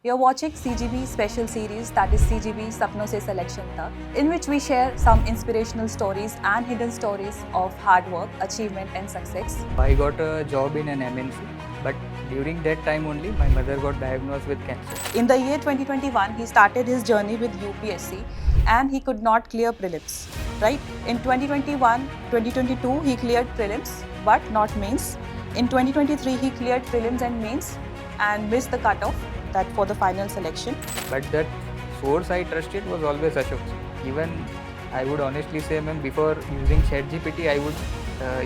You're watching CGB special series, that is CGB Sapno Se Selection Tak, in which we share some inspirational stories and hidden stories of hard work, achievement and success. I got a job in an MNC, but during that time only my mother got diagnosed with cancer. In the year 2021, he started his journey with UPSC and he could not clear prelims, right? In 2021, 2022, he cleared prelims but not mains. In 2023, he cleared prelims and mains and missed the cutoff that for the final selection. But that source I trusted was always Ashok. Even I would honestly say, ma'am, before using ChatGPT, I would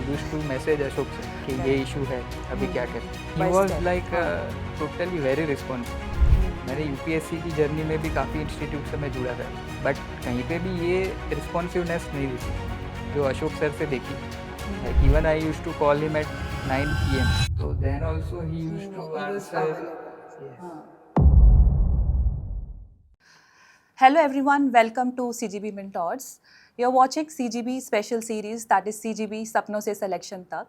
used to message Ashok sir कि ये issue है, अभी क्या करें? He By was step, like totally very responsive. मेरे UPSC की journey में भी काफ़ी इंस्टीट्यूट से मैं जुड़ा था, बट कहीं पे भी ये रिस्पॉन्सिवनेस नहीं दिखी जो अशोक सर से देखी. Like even I used to call him at 9 p.m. So then also he used to answer. Yes. Hello everyone, welcome to CGB Mentors. You're watching CGB special series, that is CGB Sapno Se Selection Tak,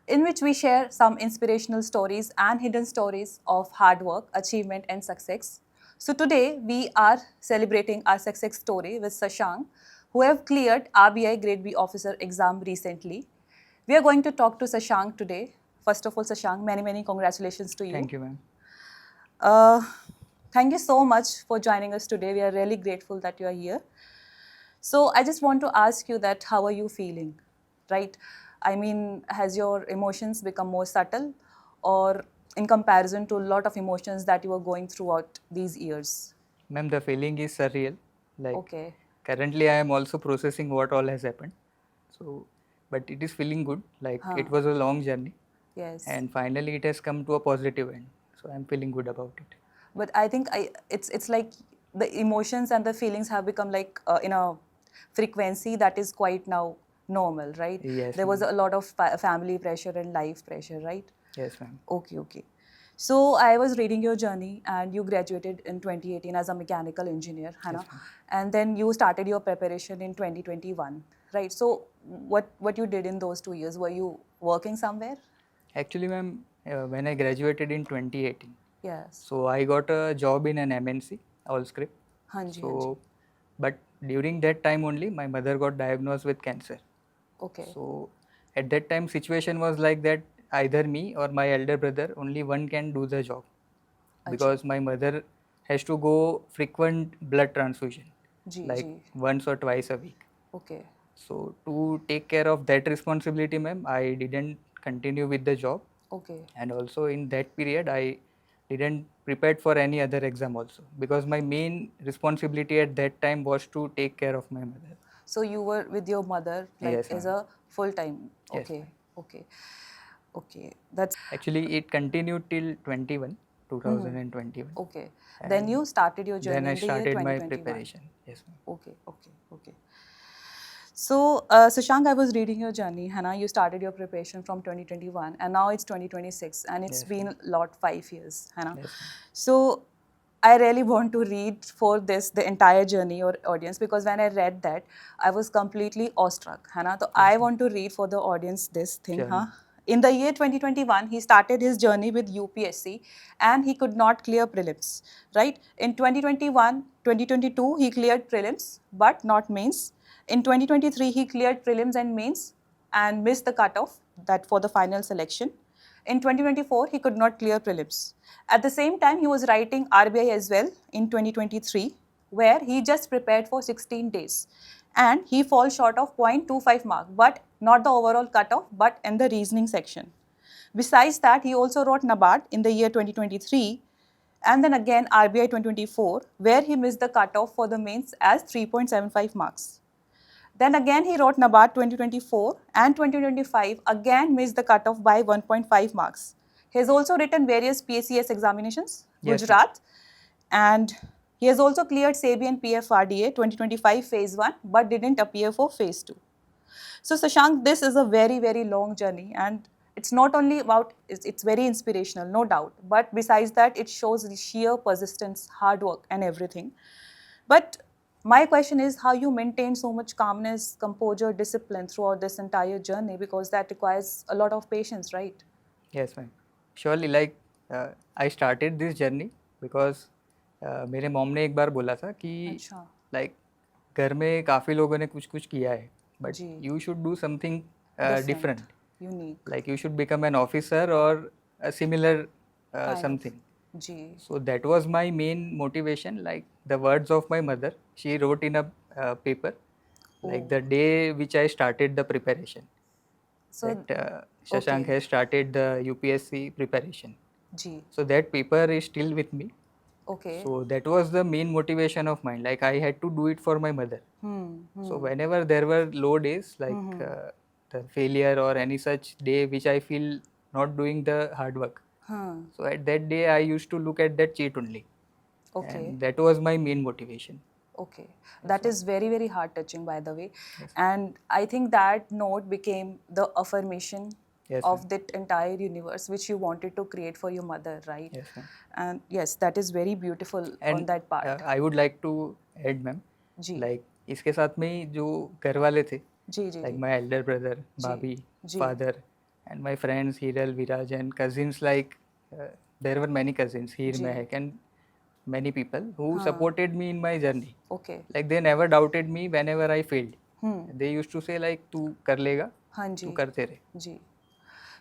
in which we share some inspirational stories and hidden stories of hard work, achievement and success. So today we are celebrating our success story with Sashank, who have cleared RBI Grade B officer exam recently. We are going to talk to Sashank today. First of all, Sashank, many congratulations to you. Thank you, ma'am. Thank you so much for joining us today. We are really grateful that you are here. So I just want to ask you that how are you feeling, right? I mean, has your emotions become more subtle or in comparison to a lot of emotions that you were going throughout these years? Ma'am, the feeling is surreal. Like Okay. currently I am also processing what all has happened. So, but it is feeling good. Like it was a long journey Yes. and finally it has come to a positive end. So I'm feeling good about it. But I think it's like the emotions and the feelings have become like in a frequency that is quite now normal, right? Yes, There was ma'am. a lot of family pressure and life pressure, right? Yes, ma'am. Okay. So I was reading your journey and you graduated in 2018 as a mechanical engineer, Hannah. Yes, ma'am. And then you started your preparation in 2021, right? So what you did in those 2 years? Were you working somewhere? Actually, ma'am, when I graduated in 2018, Yes. so I got a job in an MNC, Allscript. Hanji. So, but during that time only, my mother got diagnosed with cancer. Okay. So, at that time, situation was like that either me or my elder brother, only one can do the job, because my mother has to go frequent blood transfusion, like once or twice a week. Okay. So, to take care of that responsibility, ma'am, I didn't continue with the job. Okay. And also in that period I didn't prepared for any other exam also, because my main responsibility at that time was to take care of my mother. So you were with your mother like Yes, as ma'am. a full time. Yes, Okay. ma'am. Okay. That's Actually it continued till 2021. okay. Then you started your journey Then I in the year started my 2021. preparation. Yes, ma'am. Okay. So, Sushank, I was reading your journey, Hannah. You started your preparation from 2021 and now it's 2026 and it's Yes, been a lot 5 years, Hannah. Yes, ma'am. So, I really want to read for this the entire journey or audience, because when I read that, I was completely awestruck, Hannah. So, I want to read for the audience this thing, Sure, huh? ma'am. In the year 2021, he started his journey with UPSC and he could not clear prelims, right? In 2021, 2022, he cleared prelims but not mains. In 2023, he cleared prelims and mains and missed the cutoff that for the final selection. In 2024, he could not clear prelims. At the same time, he was writing RBI as well in 2023, where he just prepared for 16 days. And he falls short of 0.25 mark, but not the overall cutoff, but in the reasoning section. Besides that, he also wrote NABARD in the year 2023 and then again RBI 2024, where he missed the cutoff for the mains as 3.75 marks. Then again he wrote NABARD 2024 and 2025, again missed the cutoff by 1.5 marks. He has also written various PACS examinations, Yes, Gujarat, and he has also cleared SEBI and PFRDA 2025 phase 1 but didn't appear for phase 2. So Sashank, this is a very long journey and it's not only about, it's very inspirational, no doubt, but besides that it shows the sheer persistence, hard work and everything. But my question is how you maintain so much calmness, composure, discipline throughout this entire journey, because that requires a lot of patience, right? Yes, ma'am. Surely, like I started this journey because मेरे mom ने एक बार बोला था कि अच्छा like घर में काफ़ी लोगों ने कुछ कुछ किया है बट जी you should do something different different unique like you should become an officer or a similar kind of something. जी So that was my main motivation, like the words of my mother, she wrote in a paper like Oh, the day which I started the preparation, so that Shashank okay has started the UPSC preparation. जी So that paper is still with me. okay So that was the main motivation of mine, like I had to do it for my mother. So whenever there were low days, like the failure or any such day which I feel not doing the hard work, हाँ so at that day I used to look at that cheat only, okay and that was my main motivation. okay that is very very heart touching by the way Yes. and I think that note became the affirmation Yes, of ma'am. that entire universe which you wanted to create for your mother right Yes, ma'am. and yes that is very beautiful on And that part I would like to add, ma'am, जी like इसके साथ में ही जो घर वाले थे, जी जी like ji my elder brother, ji Bhabhi, ji father, and my friends Hiral, Viraj, and cousins, like there were many cousins, Heer ji Mehak, and many people who हाँ supported me in my journey. okay Like they never doubted me whenever I failed. Hmm They used to say like तू कर लेगा, हाँ तू जी करते रहे. जी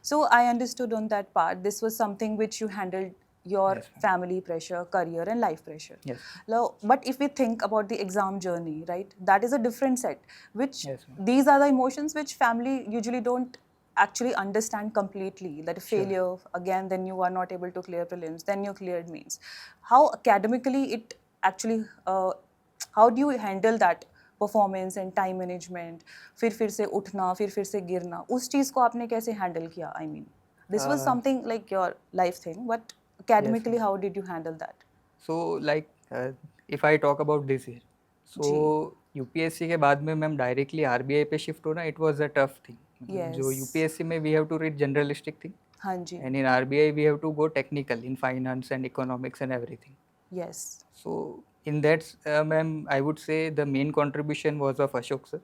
so I understood on that part this was something which you handled your Yes, ma'am. family pressure career and life pressure Yes. now but if we think about the exam journey right that is a different set which Yes, ma'am. these are the emotions which family usually don't actually understand completely that Sure. failure again then you are not able to clear prelims then you cleared means how academically it actually how do you handle that performance and time management फिर से उठना फिर से गिरना उस चीज़ को आपने कैसे हैंडल किया I mean this was something like your life thing but academically how did you handle that So like if I talk about this year, so UPSC के बाद में मैम डायरेक्टली RBI पे शिफ्ट होना, it was a tough thing. मतलब जो Yes. UPSC में we have to read generalistic thing, हाँ जी and in RBI we have to go technical in finance and economics and everything. yes So in that, ma'am, I would say the main contribution was of Ashok sir.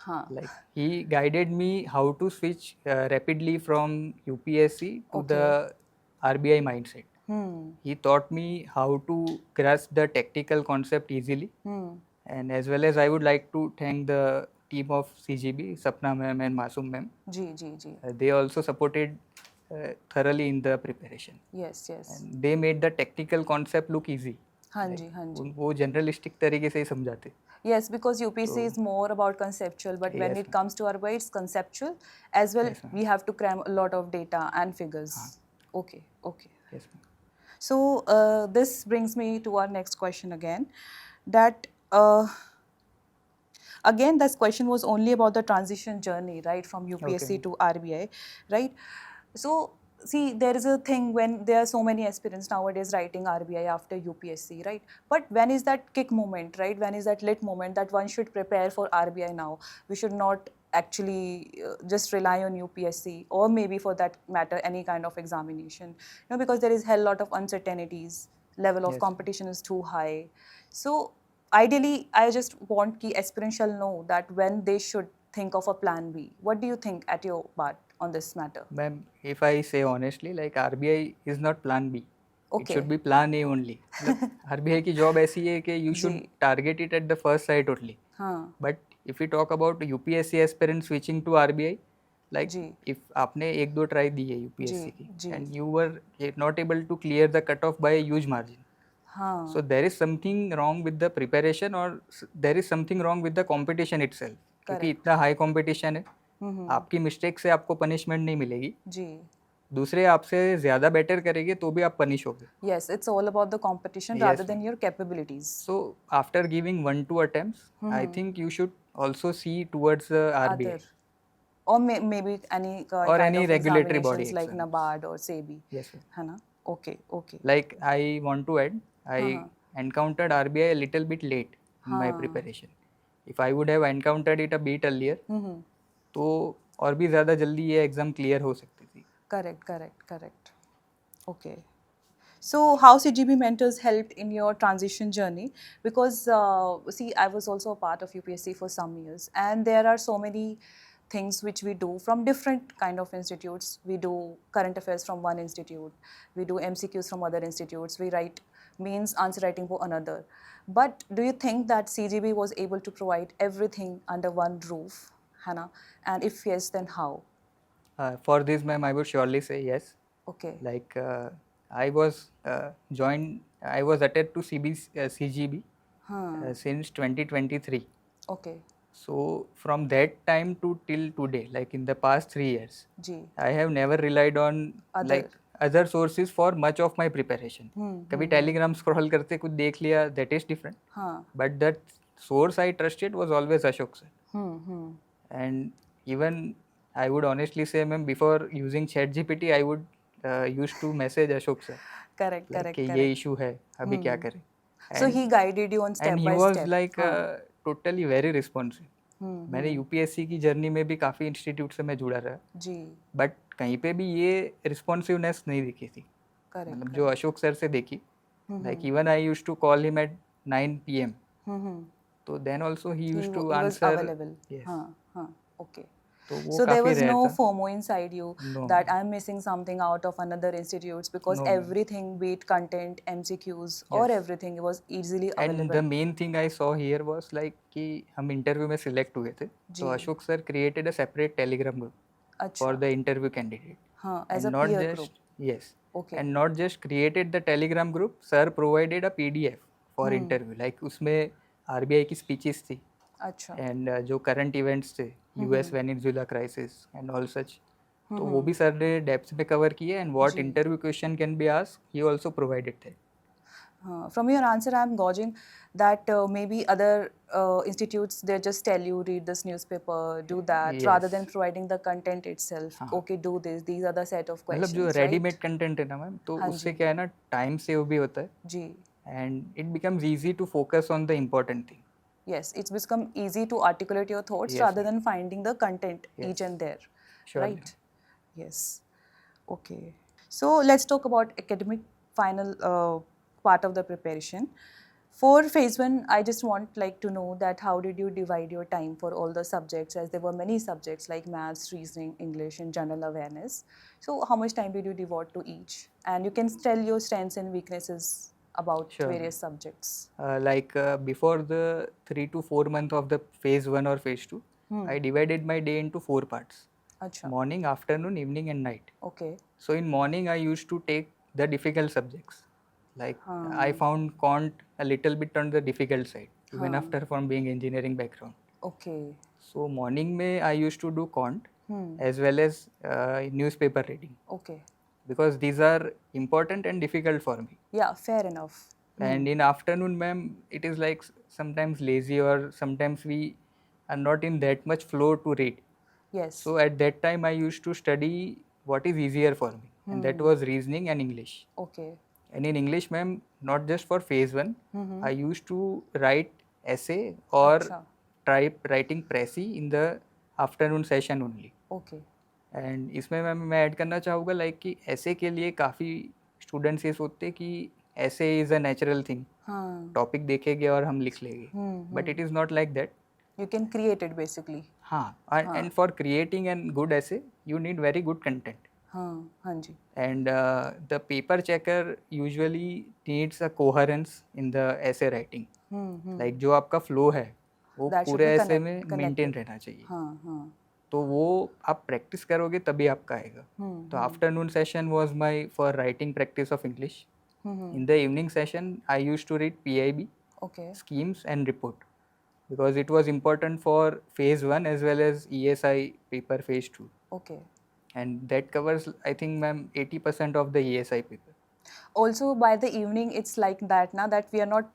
हाँ Like he guided me how to switch rapidly from UPSC to Okay. the RBI mindset. hmm He taught me how to grasp the tactical concept easily, hmm and as well as I would like to thank the team of CGB, Sapna ma'am and Masum ma'am. जी जी जी They also supported thoroughly in the preparation, yes yes and they made the technical concept look easy. हाँ Like, जी हाँ जी वो जनरलिस्टिक तरीके से ही समझाते. Yes, because UPSC is more about conceptual, but when Yes, it ma'am. comes to RBI, it's conceptual as well. Yes, ma'am. We have to cram a lot of data and figures. Okay, okay. Yes, ma'am. So this brings me to our next question again. That again, this question was only about the transition journey, right, from UPSC Okay. to RBI, right? So see, there is a thing when there are so many aspirants nowadays writing RBI after UPSC, right? But when is that kick moment, right? When is that lit moment that one should prepare for RBI now? We should not actually just rely on UPSC or maybe for that matter any kind of examination, because there is hell lot of uncertainties, level of Yes. competition is too high. So ideally, I just want key aspirants shall know that when they should think of a plan B. What do you think at your part on this matter? Ma'am, if I say honestly, like RBI is not plan B. It Okay. should be plan A only. मतलब RBI की job ऐसी है कि you should ji. target it at the first sight only. हाँ But if we talk about UPSC aspirant switching to RBI, like ji if आपने एक दो try दी है UPSC जी, की जी. and you were not able to clear the cutoff by a huge margin, हाँ so there is something wrong with the preparation or there is something wrong with the competition itself. क्योंकि Correct. इतना high competition है, हम्म, आपकी mistake से आपको punishment नहीं मिलेगी, जी दूसरे आपसे ज़्यादा बेटर करेंगे तो भी आप पनिश होगे. yes it's all about the competition Yes, rather than ma'am. your capabilities So after giving 1-2 attempts, I think you should also see towards the RBI. other or maybe any Or kind any of regulatory body examinations like exams. NABARD or SEBI Yes, ma'am. है ना okay okay Like I want to add, I encountered RBI a little bit late in my हाँ. preparation. If I would have encountered it a bit earlier, तो और भी ज़्यादा जल्दी ये exam clear हो सकती थी. correct okay so how CGB mentors helped in your transition journey because see I was also a part of UPSC for some years and there are so many things which we do from different kind of institutes. We do current affairs from one institute, we do MCQs from other institutes, we write means answer writing for another. But do you think that CGB was able to provide everything under one roof, Hannah? And if yes, then how? For this, ma'am, I would surely say yes. Okay. Like I was I was attached to CGB since 2023. Okay. So from that time to till today, like in the past 3 years, Ji. I have never relied on Other. like other sources for much of my preparation. कभी Telegram scroll करते कुछ देख लिया, that is different. हाँ. But that source I trusted was always Ashok sir. And even I would honestly say, ma'am, before using ChatGPT, I would used to message Ashok sir. Correct, Like correct, कि ये correct. issue है, अभी क्या करें? So he guided you on step And he by was step. like totally very responsive. मैंने UPSC की journey में भी काफ़ी इंस्टीट्यूट से मैं जुड़ा रहा, जी. बट कहीं पे भी ये रिस्पॉन्सिवनेस नहीं दिखी थी. Correct. मतलब जो अशोक सर से देखी, like even I used to call him at 9 PM. तो then also he used to was answer. available. Yes. हाँ. Okay. तो वो So there काफ़ी was रेयर no था. FOMO inside you No. that I'm missing something out of another institutes, because No, ma'am. everything, be it content, MCQs, or Yes. everything, was easily and the available. Main thing I saw here was like कि हम interview में select हुए थे, जी. तो Ashok sir created a separate Telegram group अच्छा. for the interview candidate. हाँ, as And a not peer just group. yes, Okay. and not just created the telegram group, sir provided a PDF for interview. Like उसमें RBI की speeches थी, अच्छा. and जो current events थे, US Venezuela crisis and all such, तो वो भी sir ने डेप्थ में कवर किए, and what जी. interview question can be asked, he also provided थे. From your answer, I'm gauging that maybe other institutes, they just tell you read this newspaper, do that, rather Yes. than providing the content itself. हाँ. Okay, do this. These are the set of मतलब questions. जो right? Readymade content है ना ma'am, तो हाँ उससे जी. क्या है ना, टाइम सेव भी होता है, जी. and it becomes easy to focus on the important thing. Yes, it's become easy to articulate your thoughts Yes, rather ma'am. than finding the content Yes. each and there. Surely. Right? Yes. Okay. So let's talk about academic final part of the preparation. For phase 1, I just want to know that how did you divide your time for all the subjects, as there were many subjects like maths, reasoning, English, and general awareness. So how much time did you devote to each? And you can tell your strengths and weaknesses about Sure. various subjects. Before the 3 to 4 month of the phase 1 or phase 2, I divided my day into 4 parts: Acha. morning, afternoon, evening, and night. Okay. So in morning, I used to take the difficult subjects. Like I found quant a little bit on the difficult side, even after from being engineering background. Okay. So morning में I used to do quant as well as newspaper reading, Okay. because these are important and difficult for me. Yeah, fair enough. And in afternoon, ma'am, it is like sometimes lazy, or sometimes we are not in that much flow to read. Yes. So at that time, I used to study what is easier for me, and that was reasoning and English. Okay. And in English, ma'am, not just for phase 1, I used to write essay or Acha. try writing pressy in the afternoon session only. Okay. And इसमें मैं add करना चाहूँगा like कि ऐसे के लिए काफ़ी students ये सोचते हैं कि essay is a natural thing, हाँ. टॉपिक देखेंगे और हम लिख लेंगे, but it is not like that. You can create it basically. हाँ, and for creating an good essay you need very good content. हाँ जी. And the paper checker usually needs a coherence in the essay writing. Like जो आपका flow है वो That should पूरे be ऐसे में connected. मेंटेन रहना चाहिए. हाँ. तो वो आप प्रैक्टिस करोगे तभी आपका आएगा. तो afternoon session was my for writing practice of English. In the evening session, I used to read PIB, Okay. schemes and report, because it was important for phase 1 as well as ESI paper phase 2. Okay. And that covers, I think, ma'am, 80% of the ESI paper. Also, by the evening, it's like that now that we are not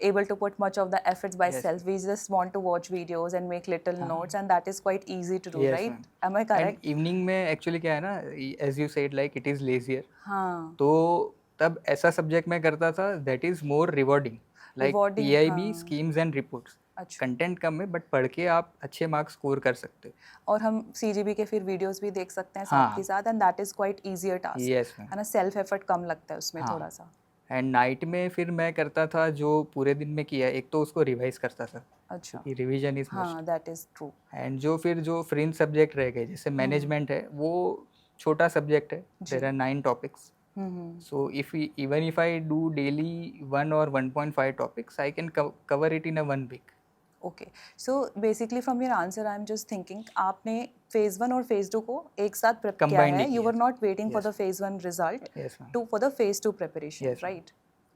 able to put much of the efforts by Yes. self. We just want to watch videos and make little notes, and that is quite easy to do, Yes, right? ma'am. Am I correct? And evening में actually क्या है ना, as you said, like it is lazier. हाँ. तो तब ऐसा subject मैं करता था that is more rewarding. Like Rewarding, PIB, हाँ. schemes and reports. अच्छा. कंटेंट कम है बट पढ़ के आप अच्छे मार्क्स स्कोर कर सकते हो. और हम CGB के फिर वीडियोस भी देख सकते हैं हाँ. साथ के साथ, and that is quite easier task. Yes, ma'am. है ना, सेल्फ एफर्ट कम लगता है उसमें हाँ. थोड़ा सा. एंड नाइट में फिर मैं करता था जो पूरे दिन में किया, एक तो उसको रिवाइज करता था, अच्छा. Revision is must. हाँ, दैट इज ट्रू. एंड जो फ्रिंज सब्जेक्ट रह गए, जैसे मैनेजमेंट है, वो छोटा सब्जेक्ट है, there are 9 topics. Mm-hmm. So even if I do daily 1 or 1.5 topics, I can cover it in a 1 week. Okay. So basically from your answer, I'm just thinking, आपने phase 1 और phase 2 को एक साथ prep किया Combined है. ही You किया were not waiting for Yes. the phase 1 result Yes, ma'am. for the phase 2 preparation, Yes, ma'am. right?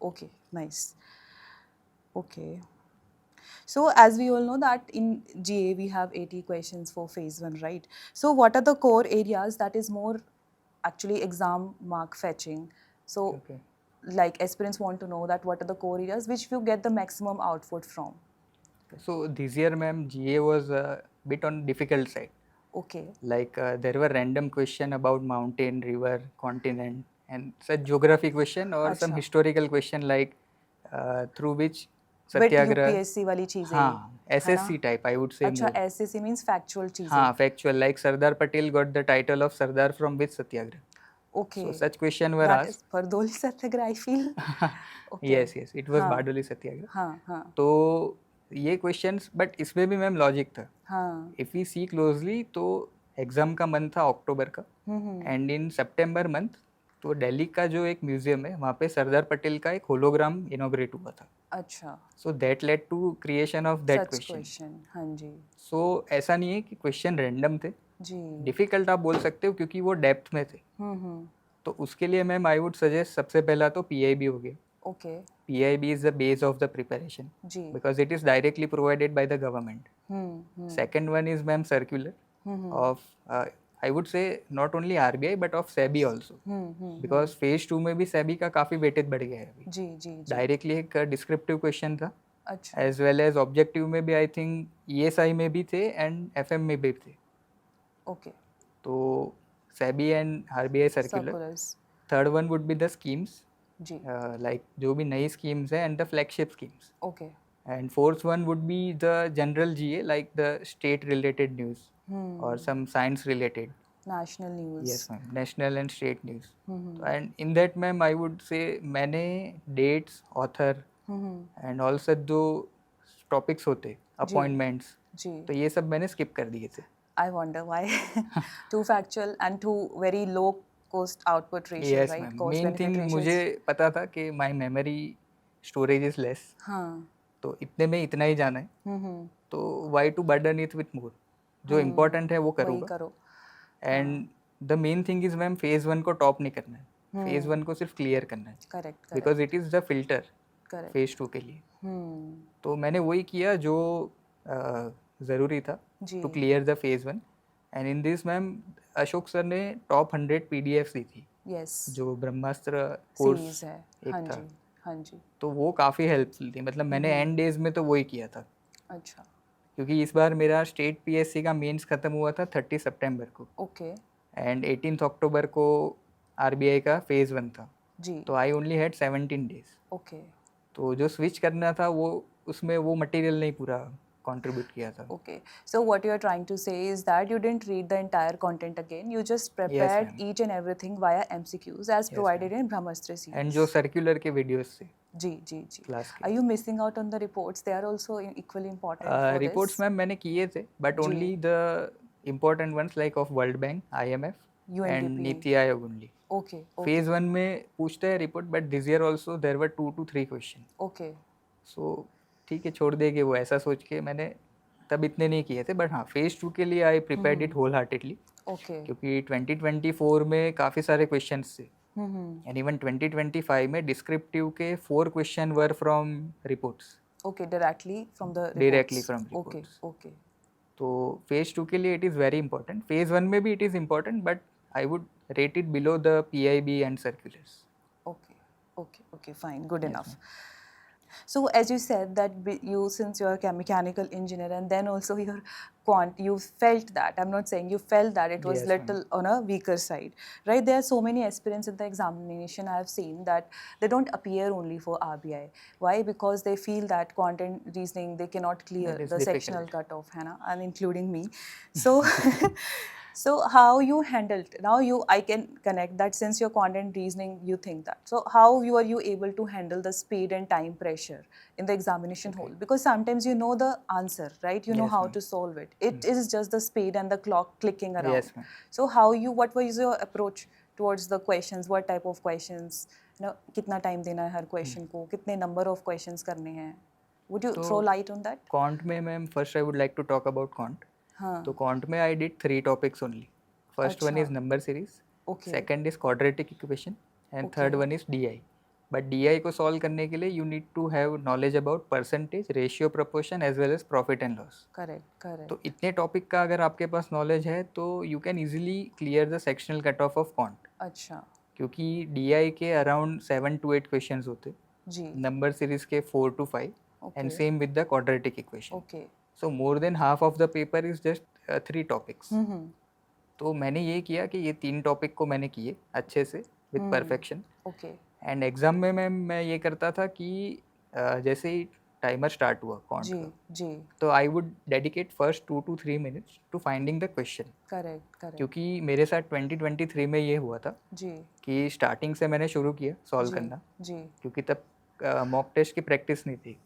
Okay, nice. Okay. So as we all know that in GA we have 80 questions for phase 1, right? So what are the core areas that is more actually exam mark fetching? So Okay. like aspirants want to know that what are the core areas which you get the maximum output from. So this year, ma'am, GA was a bit on difficult side. Okay. Like there were random question about mountain, river, continent, and such geography question or some अच्छा. historical question like through which Bit Satyagrah. UPSC वाली चीजें हाँ, है ना? SSC type I would say अच्छा more. SSC means factual चीजें. हाँ, factual like Sardar Patel got the title of Sardar from which Satyagrah. Okay. So such question were That asked. is Bardoli Satyagraha I feel. Okay. Yes, yes, it was हाँ. Bardoli Satyagrah. हाँ हाँ तो ये questions but इसमें भी ma'am logic था. हाँ. If we C closely तो एग्ज़ाम का मंथ था अक्टूबर का एंड इन सितंबर मंथ तो दिल्ली का जो एक म्यूजियम है वहाँ पे सरदार पटेल का एक होलोग्राम इनॉग्रेट हुआ था. अच्छा. So that led to creation of that Such question. question. हाँ जी. सो ऐसा नहीं है कि क्वेश्चन रैंडम थे. जी. डिफ़िकल्ट आप बोल सकते हो क्योंकि वो डेप्थ में थे. तो उसके लिए मैम आई वुड सजेस्ट सबसे पहला तो PIB हो गया. Okay. PIB is the base of the preparation ji. because it is directly provided by the government. Second one is ma'am circular of I would say not only RBI but of SEBI also because phase 2 में भी SEBI का काफ़ी weightage बढ़ गया है अभी. जी जी जी. Directly एक डिस्क्रिप्टिव क्वेश्चन था अच्छा. एज वेल एज ऑब्जेक्टिव में भी आई थिंक ESI में भी थे एंड FM में भी थे. Okay. तो SEBI and RBI circular. Circulars. Third one would be the schemes जी. लाइक जो भी नई स्कीम्स हैं and the flagship schemes. Okay. And fourth one would be the general GA, like the state related news or some science related. National news. Yes, ma'am. National and state news. And in that, ma'am, I would say मैंने dates, author and all such जो topics होते appointments, जी. तो ये सब मैंने skip कर दिए थे. I wonder why. Too factual and too very low cost output ratio, Yes, right? ma'am. Cost Main benefit thing ratios. मुझे पता था कि my memory storage is less. हाँ. तो इतने में इतना ही जाना है. तो why to burden it with more. जो इम्पोर्टेंट है वो वही करूँगा. करो. And the main thing is ma'am phase 1 को टॉप नहीं करना है. फेज 1 को सिर्फ क्लियर करना है correct. Because it is the filter correct. Phase 2 के लिए. तो मैंने वही किया जो ज़रूरी था जी. To clear the phase 1. And in this ma'am Ashok sir ने टॉप 100 PDFs दी थी यस. जो ब्रह्मास्त्र सीरीज कोर्स है. एक हाँ था. जी. हाँ जी. तो वो काफ़ी हेल्पफुल थी. मतलब मैंने एंड डेज में तो वही किया था अच्छा. क्योंकि इस बार मेरा स्टेट PSC का मेंस ख़त्म हुआ था 30 सितंबर को ओके. एंड 18 अक्टूबर को RBI का फेज़ 1 था. जी. तो I only had 17 days. Okay. तो जो स्विच करना था वो उसमें वो मटेरियल नहीं पूरा कंट्रीब्यूट किया था. Okay. So what you are trying to say is that you didn't read the entire content again. You just prepared ma'am. each and everything via MCQs as provided in Brahmastra series. And जो circular के videos थे जी जी जी. Class Are you missing out on the reports? They are also equally important for के this. Reports ma'am मैंने किए थे बट जी. Only the important ones like of world bank IMF and UNDP. Niti आयोग ओनली. Okay. Okay. फेज 1 में पूछते हैं report but this year also there were 2 to 3 question. Okay. So ठीक है छोड़ देंगे वो ऐसा सोच के मैंने तब इतने नहीं किए थे. बट हाँ फेज 2 के लिए I prepared it wholeheartedly Okay. क्योंकि 2024 में काफ़ी सारे क्वेश्चंस थे हम्म. एंड इवन 2025 में डिस्क्रिप्टिव के 4 question were from reports. Okay. Directly from the reports. Directly from Okay. reports. Okay. तो फेज 2 के लिए it is very important. Phase 1 में भी it is important but I would rate it below the PIB and circulars. Okay, okay, okay, fine, good enough. So as you said that you, since you're a mechanical engineer and then also your quant, you felt that, I'm not saying you felt that it was Yes, ma'am. little on a weaker side, right? There are so many aspirants in the examination I have seen that they don't appear only for RBI. Why? Because they feel that quant and reasoning, they cannot clear That is the difficult. sectional cutoff, है ना, and including me. So so how you handled, now I can connect that since your content reasoning you think that, so how are you able to handle the speed and time pressure in the examination hall? Because sometimes you know the answer, right? You know Yes, how ma'am. to solve it. It is just the speed and the clock clicking around. Yes, ma'am. So what was your approach towards the questions, what type of questions, कितना time देना है हर question को, कितने number of questions करने हैं? Would you तो throw light on that? quant में ma'am first I would like to talk about quant. हाँ. तो quant में I did 3 topics only. First one is अच्छा. number series, Okay. second is quadratic equation, and Okay. third one is DI. But DI को solve करने के लिए you need to have knowledge about percentage, ratio, proportion as well as profit and loss. Correct, correct. तो इतने topic का अगर आपके पास knowledge है तो you can easily clear the sectional cut off of quant. अच्छा. क्योंकि DI के अराउंड 7 to 8 क्वेश्चंस होते, जी. नंबर सीरीज के 4 to 5, and same with the quadratic equation. Okay. So more than half of the paper is just 3 topics. तो मैंने ये किया कि ये 3 टॉपिक को मैंने किए अच्छे से with perfection. Okay. And exam में मैं ये करता था कि जैसे ही टाइमर स्टार्ट हुआ क्वांट जी, का, जी. तो I would dedicate first 2 to 3 minutes to finding the question. Correct, correct. क्योंकि मेरे साथ 2023 में ये हुआ था जी. कि स्टार्टिंग से मैंने शुरू किया सॉल्व जी, करना, जी. क्योंकि तब मॉक टेस्ट की प्रैक्टिस नहीं थी.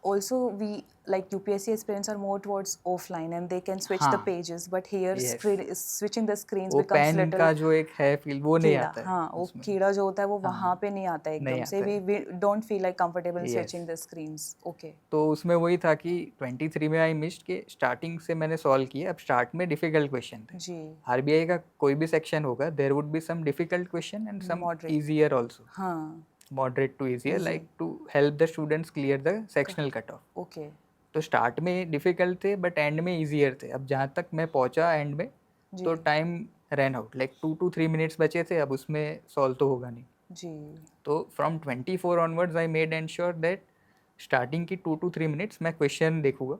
Also, we like UPSC aspirants are more towards offline and they can switch the हाँ. pages, but here Yes. switching the screens वो becomes पेन little का जो एक है फील वो नहीं कीड़ा. आता है हाँ, वो उसमें. कीड़ा जो होता है वो हाँ. वहाँ पे नहीं आता है नहीं एकदम से. आता है. We don't feel like comfortable Yes. switching the screens. Okay. तो उसमें वही था कि 23 में आई मिस्ड के स्टार्टिंग से मैंने सॉल्व किया. अब स्टार्ट में डिफिकल्ट क्वेश्चन थे. जी. आरबीआई का कोई भी सेक्शन होगा, there would be some difficult question and some Moderate. Easier also. हाँ. Moderate to easier, Easy. like to help the students clear the sectional cutoff. Okay. तो स्टार्ट में difficult थे but and में easier थे. अब जहाँ तक मैं पहुँचा एंड में जी. तो time run out, like 2 to 3 minutes बचे थे. अब उसमें सॉल्व तो होगा नहीं. जी. तो from 24 onwards I made ensure that starting की 2 to 3 मिनट्स मैं क्वेश्चन देखूंगा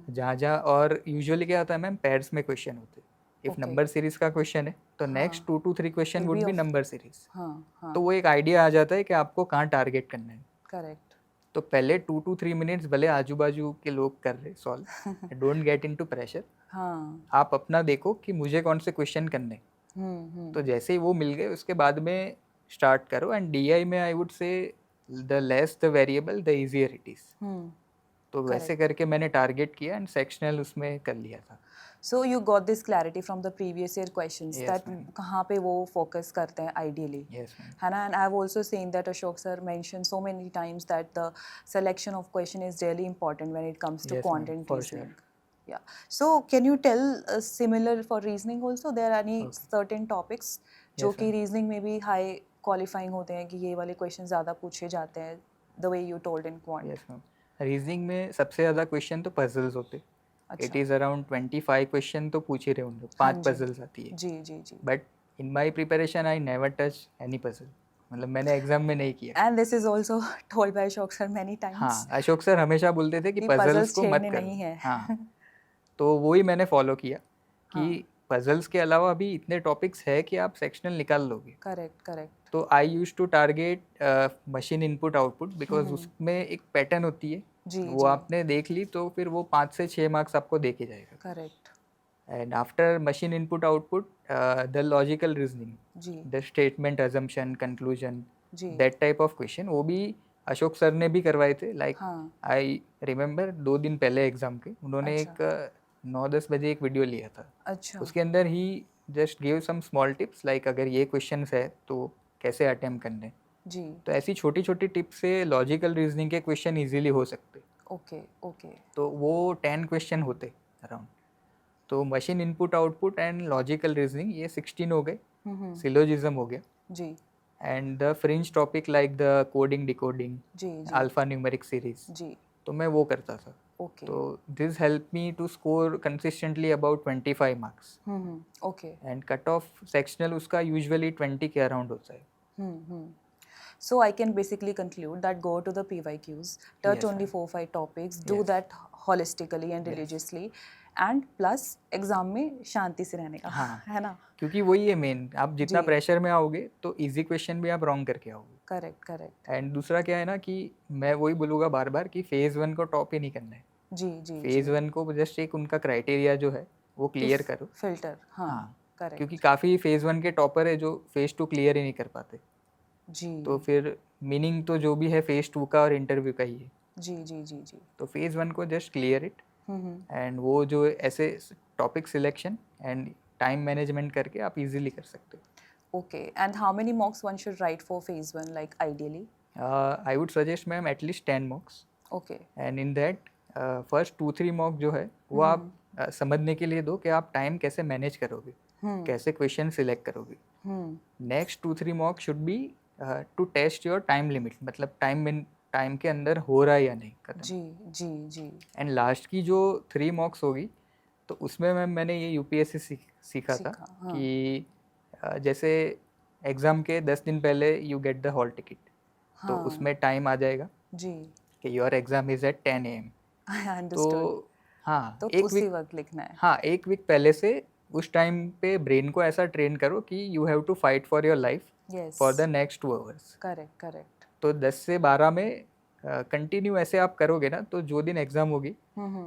जहाँ जहाँ. और यूजुअली क्या होता है मैम, पेयर्स में क्वेश्चन होते. If Okay. नंबर सीरीज का क्वेश्चन है तो next 2 to 3 question Will would be be of- number series. हाँ, हाँ. तो वो एक आइडिया आ जाता है कि आपको कहाँ टारगेट करना है. Correct. तो पहले 2 to 3 मिनट्स भले आजू बाजू के लोग कर रहे solve, don't get into pressure. हाँ. आप अपना देखो कि मुझे कौन से क्वेश्चन करने. तो जैसे ही वो मिल गए उसके बाद में स्टार्ट करो. एंड डीआई में आई वुड से the less the variable the easier it is. तो वैसे करके मैंने टारगेट किया एंड सेक्शनल उसमें कर लिया था. So you got this clarity from the previous year questions Yes, that ma'am. कहाँ पे वो focus करते हैं ideally. Yes, ma'am. है ना? And I've also seen that Ashok sir mentioned so many times that the selection of question is really important when it comes to Yes, quant ma'am, and for reasoning. sure. Yeah. So can you tell similar for reasoning also? There are any Okay. certain topics जो Yes, कि ma'am. reasoning में भी high qualifying होते हैं कि ये वाले questions ज़्यादा पूछे जाते हैं the way you told in quant. Yes, ma'am. Reasoning में सबसे ज़्यादा क्वेश्चन तो पजल्स होते. इट इज़ अराउंड 25 क्वेश्चन तो पूछ ही रहे होंगे. 5 जी. पजल्स आती है. जी, जी, जी. But in my preparation I never touch any puzzle. मतलब मैंने एग्जाम में नहीं किया. And this is also told by Ashok sir many times. हाँ, अशोक सर हमेशा बोलते थे कि कि पजल्स puzzles को मत छेड़ने करो. नहीं है. हाँ, तो वही मैंने फॉलो किया कि हाँ. पजल्स के अलावा भी इतने टॉपिक्स है कि आप सेक्शनल निकाल लोगे. Correct, correct. तो I use to target machine input output because उसमें एक पैटर्न होती है. जी, वो जी. आपने देख ली तो फिर वो 5 से 6 मार्क्स आपको दे के जाएगा. Correct. And after machine input output the logical reasoning, जी, द स्टेटमेंट अजम्पशन कंक्लूजन, जी. दैट टाइप ऑफ क्वेश्चन वो भी अशोक सर ने भी करवाए थे. लाइक हाँ. आई रिमेम्बर 2 दिन पहले एग्जाम के उन्होंने अच्छा. एक 9-10 बजे एक वीडियो लिया था. अच्छा. उसके अंदर ही just give some small tips like अगर ये क्वेश्चन है तो कैसे अटेम्प्ट करने. जी. तो ऐसी छोटी छोटी टिप्स से लॉजिकल रीजनिंग के क्वेश्चन इजीली हो सकते. Okay, okay. तो वो 10 क्वेश्चन होते अराउंड. तो machine input output and logical reasoning ये 16 हो गए. सिलोजिज्म हो गया. जी, and the fringe topic like the coding decoding, जी, जी. अल्फा न्यूमेरिक सीरीज, जी. तो मैं वो करता था. ओके. तो this help me to score consistently about 25 marks. Okay. And cut off sectional उसका यूजुअली 20 के अराउंड होता है. So I can basically conclude that go to the PYQs, touch Yes, only ma'am. 4-5 topics, do Yes. that holistically and Yes. religiously, and plus exam में शांति से रहने का. हाँ. है ना? क्योंकि वही है मेन, आप जितना जी. प्रेशर में आओगे तो इजी क्वेश्चन भी आप रॉन्ग करके आओगे. Correct, correct. एंड दूसरा क्या है ना कि मैं वही बोलूँगा बार बार कि फेज़ 1 को टॉप ही नहीं करना है. जी, जी. फेज़ 1 को जस्ट एक उनका क्राइटेरिया जो है वो क्लियर करो. फिल्टर. हाँ. हाँ. करेक्ट. क्योंकि काफ़ी फेज़ 1 के टॉपर है जो फेज़ 2 क्लियर ही नहीं कर पाते. जी. तो फिर मीनिंग तो जो भी है फेज़ 2 का और इंटरव्यू का ही है. जी, जी, जी, जी. तो फेज़ 1 को जस्ट क्लियर इट. एंड वो जो ऐसे topic selection and time management करके आप इजीली कर सकते हो. Okay. And how many mocks one should write for phase 1, like ideally? I would suggest ma'am at least 10 मॉक्स Okay. And in that first 2-3 mock जो है वो आप समझने के लिए दो कि आप टाइम कैसे मैनेज करोगे, कैसे क्वेश्चन सिलेक्ट करोगे. Next 2-3 mock should be to test your time limit, मतलब टाइम के अंदर हो रहा है या नहीं खत्म. जी जी जी. एंड लास्ट की जो 3 मॉक्स होगी तो उसमें मैंने ये यूपीएससी सीखा था हाँ. कि जैसे एग्ज़ाम के 10 दिन पहले you get the hall ticket, तो हाँ. उसमें टाइम आ जाएगा जी. कि your exam is at 10 AM. I तो understood. हाँ, तो एक उसी वीक, वक्त लिखना है. हाँ, एक वीक पहले से उस टाइम पे ब्रेन को ऐसा ट्रेन करो कि you have to fight for your life Yes. For the next 2 hours. Correct, correct. तो 10 से 12 में कंटिन्यू ऐसे आप करोगे ना, तो जो दिन एग्ज़ाम होगी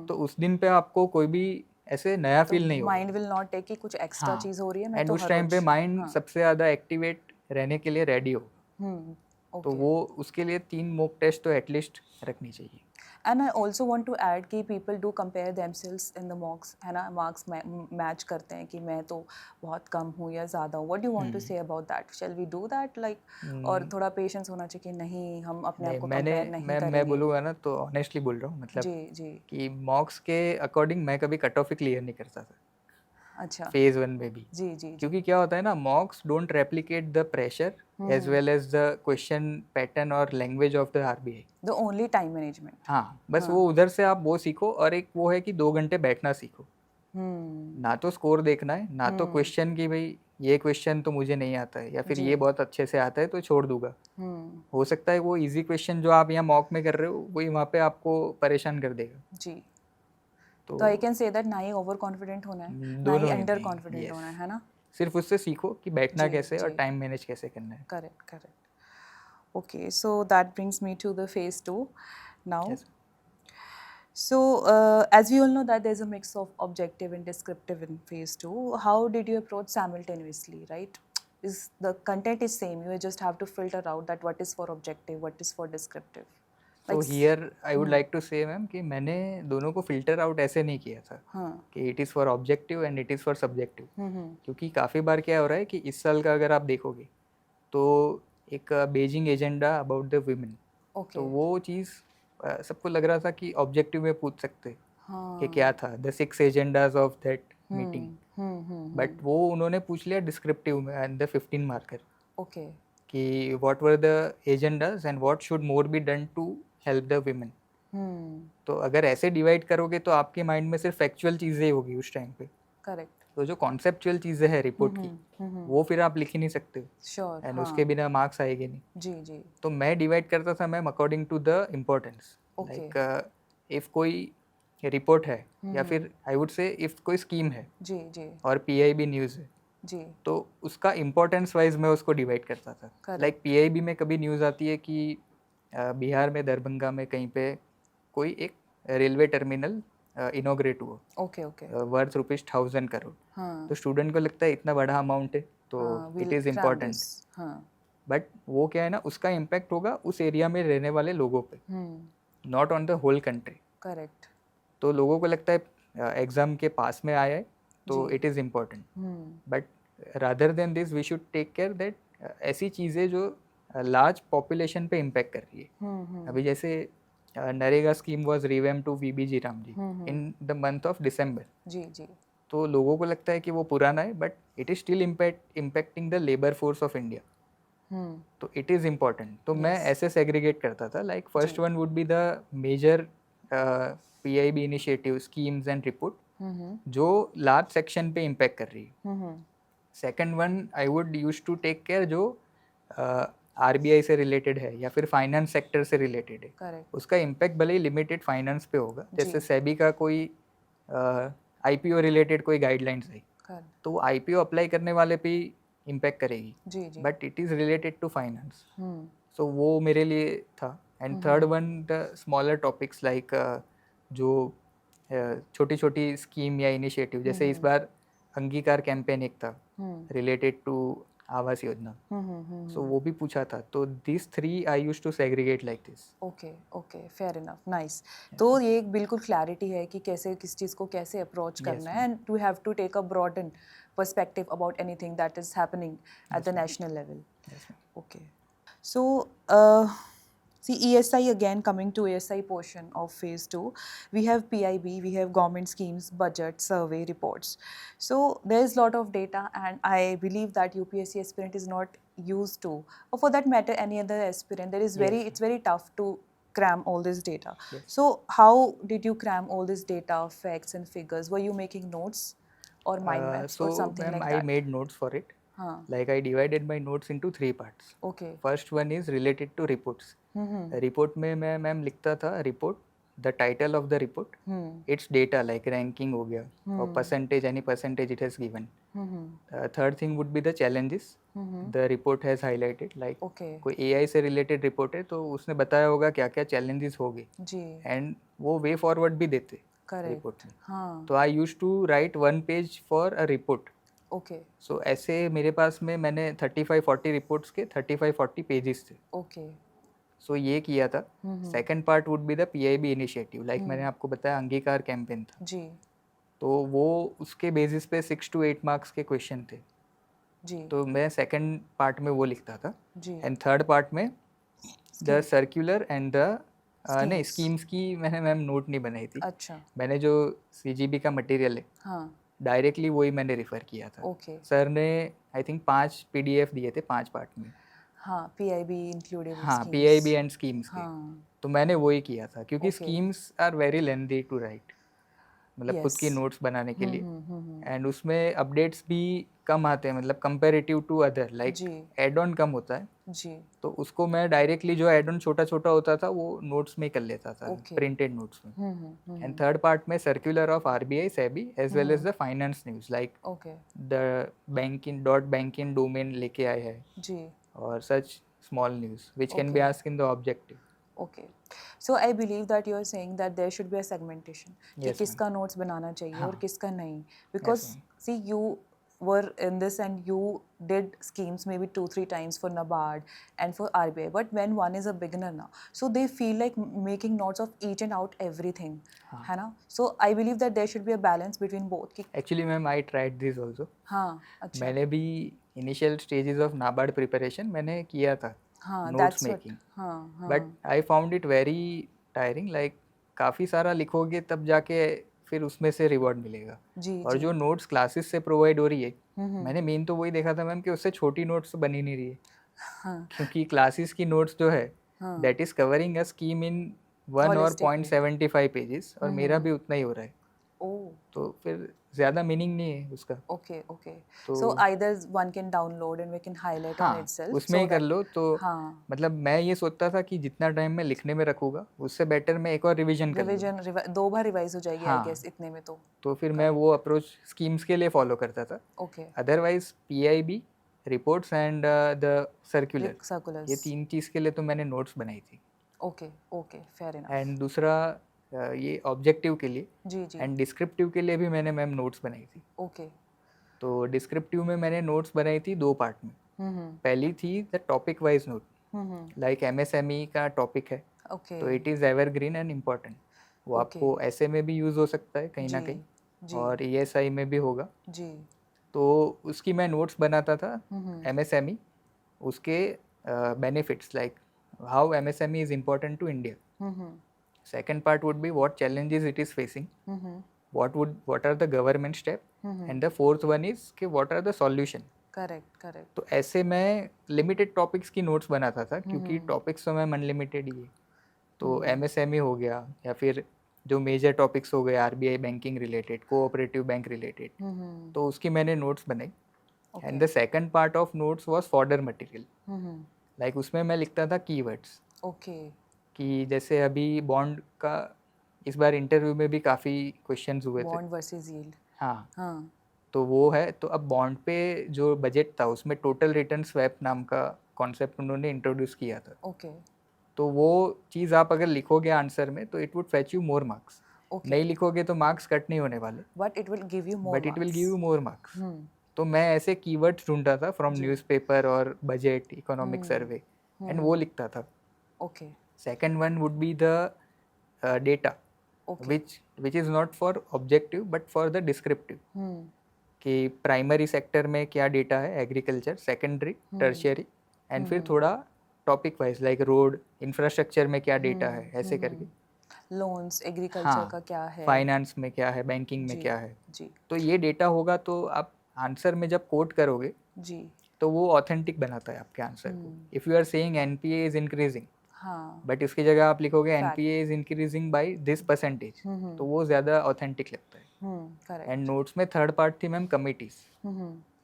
तो उस दिन पे आपको कोई भी ऐसे नया फील नहीं होगा. माइंड विल नॉट टेक कि कुछ एक्स्ट्रा हाँ, चीज हो रही है. मैं एंड तो उस हर टाइम पे रोज. माइंड हाँ. सबसे ज़्यादा एक्टिवेट रहने के लिए रेडी होगा. तो Okay. वो उसके लिए 3 मॉक टेस्ट तो एटलीस्ट रखनी चाहिए. And I also want to add कि people do compare themselves in the mocks, है ना, marks match करते हैं कि मैं तो बहुत कम हूँ या ज़्यादा हूँ. What do you want to say about that? Shall we do that, like? और थोड़ा patience होना चाहिए कि नहीं, हम अपने आप नहीं, को compare नहीं करेंगे. मैं बोलूँगा ना तो ऑनेस्टली बोल रहा हूँ, मतलब जी जी. कि मॉक्स के अकॉर्डिंग मैं कभी कट ऑफ ही क्लियर नहीं करता था अच्छा. फेज 1 में भी. जी जी. क्योंकि क्या होता है ना, mocks don't replicate the pressure as well as the question pattern और language of the RBI. The only time management. हाँ, बस वो उधर से आप वो सीखो, और एक वो है कि 2 घंटे बैठना सीखो. ना तो स्कोर देखना है, ना तो क्वेश्चन की भाई ये क्वेश्चन तो मुझे नहीं आता है या फिर ये बहुत अच्छे से आता है तो छोड़ दूंगा. हो सकता है वो इजी क्वेश्चन जो आप यहाँ मॉक में कर रहे हो वही वहाँ पे आपको परेशान कर देगा. जी. तो आई कैन से दैट ना ही ओवर कॉन्फिडेंट होना है, ना दोनों ही ही अंडर नहीं. Confident Yes. होना है ना. सिर्फ उससे सीखो कि बैठना जी, कैसे और जी. टाइम मैनेज कैसे करना है. Correct, correct. Okay, so that brings me to the phase 2 now. Yes. So, as we all know that there's a mix of objective and descriptive in phase 2. How did you approach simultaneously, right? Is the content is same, you just have to filter out that what is for objective, what is for descriptive. तो here I would like to say ma'am कि मैंने दोनों को filter out ऐसे नहीं किया था कि it is for objective and it is for subjective. क्योंकि काफ़ी बार क्या हो रहा है कि इस साल का अगर आप देखोगे तो एक Beijing agenda about the women, तो वो चीज़ सबको लग रहा था कि ऑब्जेक्टिव में पूछ सकते कि क्या था the 6 agendas of that meeting, but वो उन्होंने पूछ लिया डिस्क्रिप्टिव में एंड द 15 मार्कर. Okay. कि what were the agendas and what should more be done to help the women. तो अगर ऐसे डिवाइड करोगे तो आपके माइंड में सिर्फ फैक्चुअल चीज़ें होगी उस टाइम पे. Correct. तो जो कॉन्सेप्चुअल चीज़ें हैं रिपोर्ट की वो फिर आप लिख ही नहीं सकते Sure. एंड उसके बिना मार्क्स आएंगे नहीं. जी जी. तो मैं डिवाइड करता था ma'am according to the importance. Okay. Like if कोई रिपोर्ट है या फिर आई वुड से इफ़ कोई स्कीम है जी जी. और पीआईबी न्यूज़ है जी. तो उसका इम्पोर्टेंस वाइज मैं उसको डिवाइड करता था. Correct. लाइक पीआईबी में कभी न्यूज़ आती है कि बिहार में दरभंगा में कहीं पे कोई एक रेलवे टर्मिनल इनोग्रेट हुआ. Okay, okay. वर्थ ₹1000 करोड़. हाँ. तो स्टूडेंट को लगता है इतना बड़ा अमाउंट है तो we'll it is cram important. this. हाँ. बट वो क्या है ना, उसका इम्पैक्ट होगा उस एरिया में रहने वाले लोगों पे, not on the whole country. Correct. तो लोगों को लगता है एग्ज़ाम के पास में आया है तो it is important. But rather than this we should take care that ऐसी चीज़ें जो लार्ज पॉपुलेशन पे इम्पैक्ट कर रही है. अभी जैसे NREGA scheme was revamp to VBG RAM G in the month of December. जी जी. तो लोगों को लगता है कि वो पुराना है but it is still impacting the labour force of India. तो इट इज़ इम्पॉर्टेंट. तो मैं ऐसे सेग्रीगेट करता था. Like first one would be the major PIB initiative schemes and report जो लार्ज सेक्शन पे इम्पैक्ट कर रही है. Second one I would use to take care जो आरबीआई से रिलेटेड है या फिर फाइनेंस सेक्टर से रिलेटेड है. Correct. उसका इम्पैक्ट भले ही लिमिटेड फाइनेंस पे होगा. जैसे सेबी का कोई आईपीओ रिलेटेड कोई गाइडलाइंस है Correct. तो वो आईपीओ अप्लाई करने वाले पे इम्पैक्ट करेगी. जी जी. But it is related to finance. So वो मेरे लिए था. And third one the smaller topics like जो छोटी छोटी स्कीम या इनिशिएटिव, जैसे इस बार अंगीकार कैंपेन एक था रिलेटेड टू आवास योजना. सो वो भी पूछा था. तो this 3 I use to segregate like this. Okay okay, fair enough, nice. तो ये एक बिल्कुल क्लैरिटी है कि कैसे किस चीज़ को कैसे अप्रोच करना है. And you have to take a broad and perspective about anything that is happening at the national level. Yes, ma'am. Okay. So, see ESI again, coming to ESI portion of phase 2, we have PIB, we have government schemes, budget, survey, reports. So there is lot of data, and I believe that UPSC aspirant is not used to, or for that matter any other aspirant, there is Yes. it's very tough to cram all this data. Yes. So how did you cram all this data, facts and figures? Were you making notes or mind maps So or something ma'am, like I that? made notes for it. Huh. Like I divided my notes into 3 parts. Okay. First one is related to reports. Report में मैं ma'am लिखता था report, the title of the report, it's data like ranking हो गया, और percentage, any percentage it has given. Third thing would be the challenges the report has highlighted, like कोई AI से related report है तो उसने बताया होगा क्या क्या चैलेंजेस होंगे, एंड वो वे फॉरवर्ड भी देते रिपोर्ट में. तो I use to write 1 page for a report. Okay. So ऐसे मेरे पास में मैंने 35-40 रिपोर्ट्स के 35-40 पेजेस थे. ओके. सो ये किया था. Second part would be the PIB initiative, like मैंने आपको बताया अंगीकार कैंपेन था जी. तो वो उसके बेसिस पे 6 to 8 मार्क्स के क्वेश्चन थे जी. तो मैं सेकंड पार्ट में वो लिखता था. जी. एंड थर्ड पार्ट में द सर्कुलर एंड द नहीं, स्कीम्स की मैंने मैम नोट नहीं बनाई थी. अच्छा. मैंने जो सीजीबी का मटेरियल है, हाँ, डायरेक्टली वही मैंने रेफर किया था. ओके. सर ने आई थिंक 5 पीडीएफ दिए थे 5 पार्ट में. हाँ, पीआईबी इंक्लूडेड. हाँ, पीआईबी एंड स्कीम्स के. हाँ. तो मैंने वही किया था क्योंकि Okay. Schemes are very lengthy to write, मतलब खुद की Yes. नोट्स बनाने के लिए. हम्म. एंड उसमें अपडेट्स भी कम आते हैं, मतलब कंपेरेटिव टू अदर, लाइक जी. एड ऑन कम होता है. जी. तो उसको मैं डायरेक्टली जो एड ऑन छोटा छोटा होता था वो नोट्स में कर लेता था, Okay. प्रिंटेड नोट्स में. हम्म. एंड थर्ड पार्ट में circular of RBI, SEBI as well as the finance news, like okay. The banking .banking domain लेके आए हैं, जी. और सच small news which can be Okay. asked in the objective. Okay. So I believe that you are saying that there should be a segmentation. कि Yes, किसका notes बनाना चाहिए हाँ. और किसका नहीं. Because ma'am. see, you were in this and you did schemes maybe 2-3 times for NABARD and for RBI. But when one is a beginner now, so they feel like making notes of each and out everything. है ना? So I believe that there should be a balance between both. कि Actually ma'am, I tried this also. हाँ, अच्छा. मैंने भी initial stages of NABARD preparation मैंने किया था, हाँ, notes that's making. what. हाँ. But I found it very tiring, like काफ़ी सारा लिखोगे तब जाके फिर उसमें से रिवॉर्ड मिलेगा. जी. और जो नोट्स क्लासेस से प्रोवाइड हो रही है, मैंने मेन तो वही देखा था मैम कि उससे छोटी नोट्स बन ही नहीं रही है. हाँ. क्योंकि क्लासेस की नोट्स जो है हाँ. That is covering a scheme in 1 और Holistically. 0.75 पेजेस, और मेरा भी उतना ही हो रहा है. Oh. तो फिर ज़्यादा मीनिंग नहीं है उसका. Okay, okay. तो So either one can download and we can highlight on हाँ, itself. उसमें so ही कर that- लो. तो हाँ. मतलब मैं ये सोचता था कि जितना टाइम मैं लिखने में रखूँगा उससे बेटर मैं एक और रिवीजन कर लूँ. रिवीजन 2 बार रिवाइज हो जाएगी आई हाँ. गेस इतने में तो. तो फिर मैं वो अप्रोच स्कीम्स के लिए फॉलो करता था. Okay. Otherwise PIB, reports and the circular, Circulars. ये 3 चीज़ के लिए तो मैंने नोट्स बनाई थी. Okay, okay, fair enough. And दूसरा ये ऑब्जेक्टिव के लिए जी जी. एंड डिस्क्रिप्टिव के लिए भी मैंने मैम नोट्स बनाई थी. Okay. तो डिस्क्रिप्टिव में मैंने नोट्स बनाई थी 2 पार्ट में. पहली थी the topic wise note, like MSME का टॉपिक है Okay. तो it is evergreen and important. वो Okay. आपको ऐसे में भी यूज़ हो सकता है कहीं ना जी, कहीं, जी. और ईएसआई में भी होगा. जी. तो उसकी मैं नोट्स बनाता था. हम्म. एमएसएमई, उसके benefits, like how MSME is important to India. Hmm. Second part would be what challenges it is facing, hmm. what are the government step, and the fourth one is कि what are the solution. Correct, correct. तो ऐसे मैं limited topics की notes बनाता था क्योंकि topics तो ma'am unlimited ही है. तो एमएसएमई हो गया, या फिर जो मेजर टॉपिक्स हो गए RBI banking related, cooperative bank related, तो उसकी मैंने नोट्स बनाई. And the second part of notes was fodder material, like उसमें मैं लिखता था कीवर्ड्स. Okay. कि जैसे अभी बॉन्ड का इस बार इंटरव्यू में भी काफ़ी क्वेश्चंस हुए थे. Bond versus yield. हाँ, हाँ. तो वो है. तो अब बॉन्ड पे जो बजट था उसमें टोटल रिटर्न स्वैप नाम का कॉन्सेप्ट उन्होंने इंट्रोड्यूस किया था. Okay. तो वो चीज़ आप अगर लिखोगे आंसर में तो it would fetch you more marks. Okay. नहीं लिखोगे तो मार्क्स कट नहीं होने वाले, But it will give you more but it will marks. Give you more marks. Hmm. तो मैं ऐसे कीवर्ड्स ढूंढता था फ्रॉम न्यूज़पेपर और बजट, इकोनॉमिक सर्वे, एंड वो लिखता था. Okay. Second one would be the data, Okay. which is not for objective but for the descriptive. हम्म. कि प्राइमरी सेक्टर में क्या डेटा है, एग्रीकल्चर, सेकेंडरी, टर्शियरी, एंड फिर थोड़ा topic wise like road infrastructure में क्या डेटा है, ऐसे करके। लोन्स एग्रीकल्चर हाँ, का क्या है, फाइनेंस में क्या है, बैंकिंग में जी क्या है। जी तो ये डेटा होगा तो आप आंसर में जब कोट करोगे जी तो वो ऑथेंटिक बनाता है आपके आंसर को। If you are saying NPA is increasing, हाँ बट इसकी जगह आप लिखोगे Fact. NPA is increasing by this percentage, तो वो ज़्यादा ऑथेंटिक लगता है। करेक्ट एंड नोट्स में थर्ड पार्ट थी मैम कमिटीज।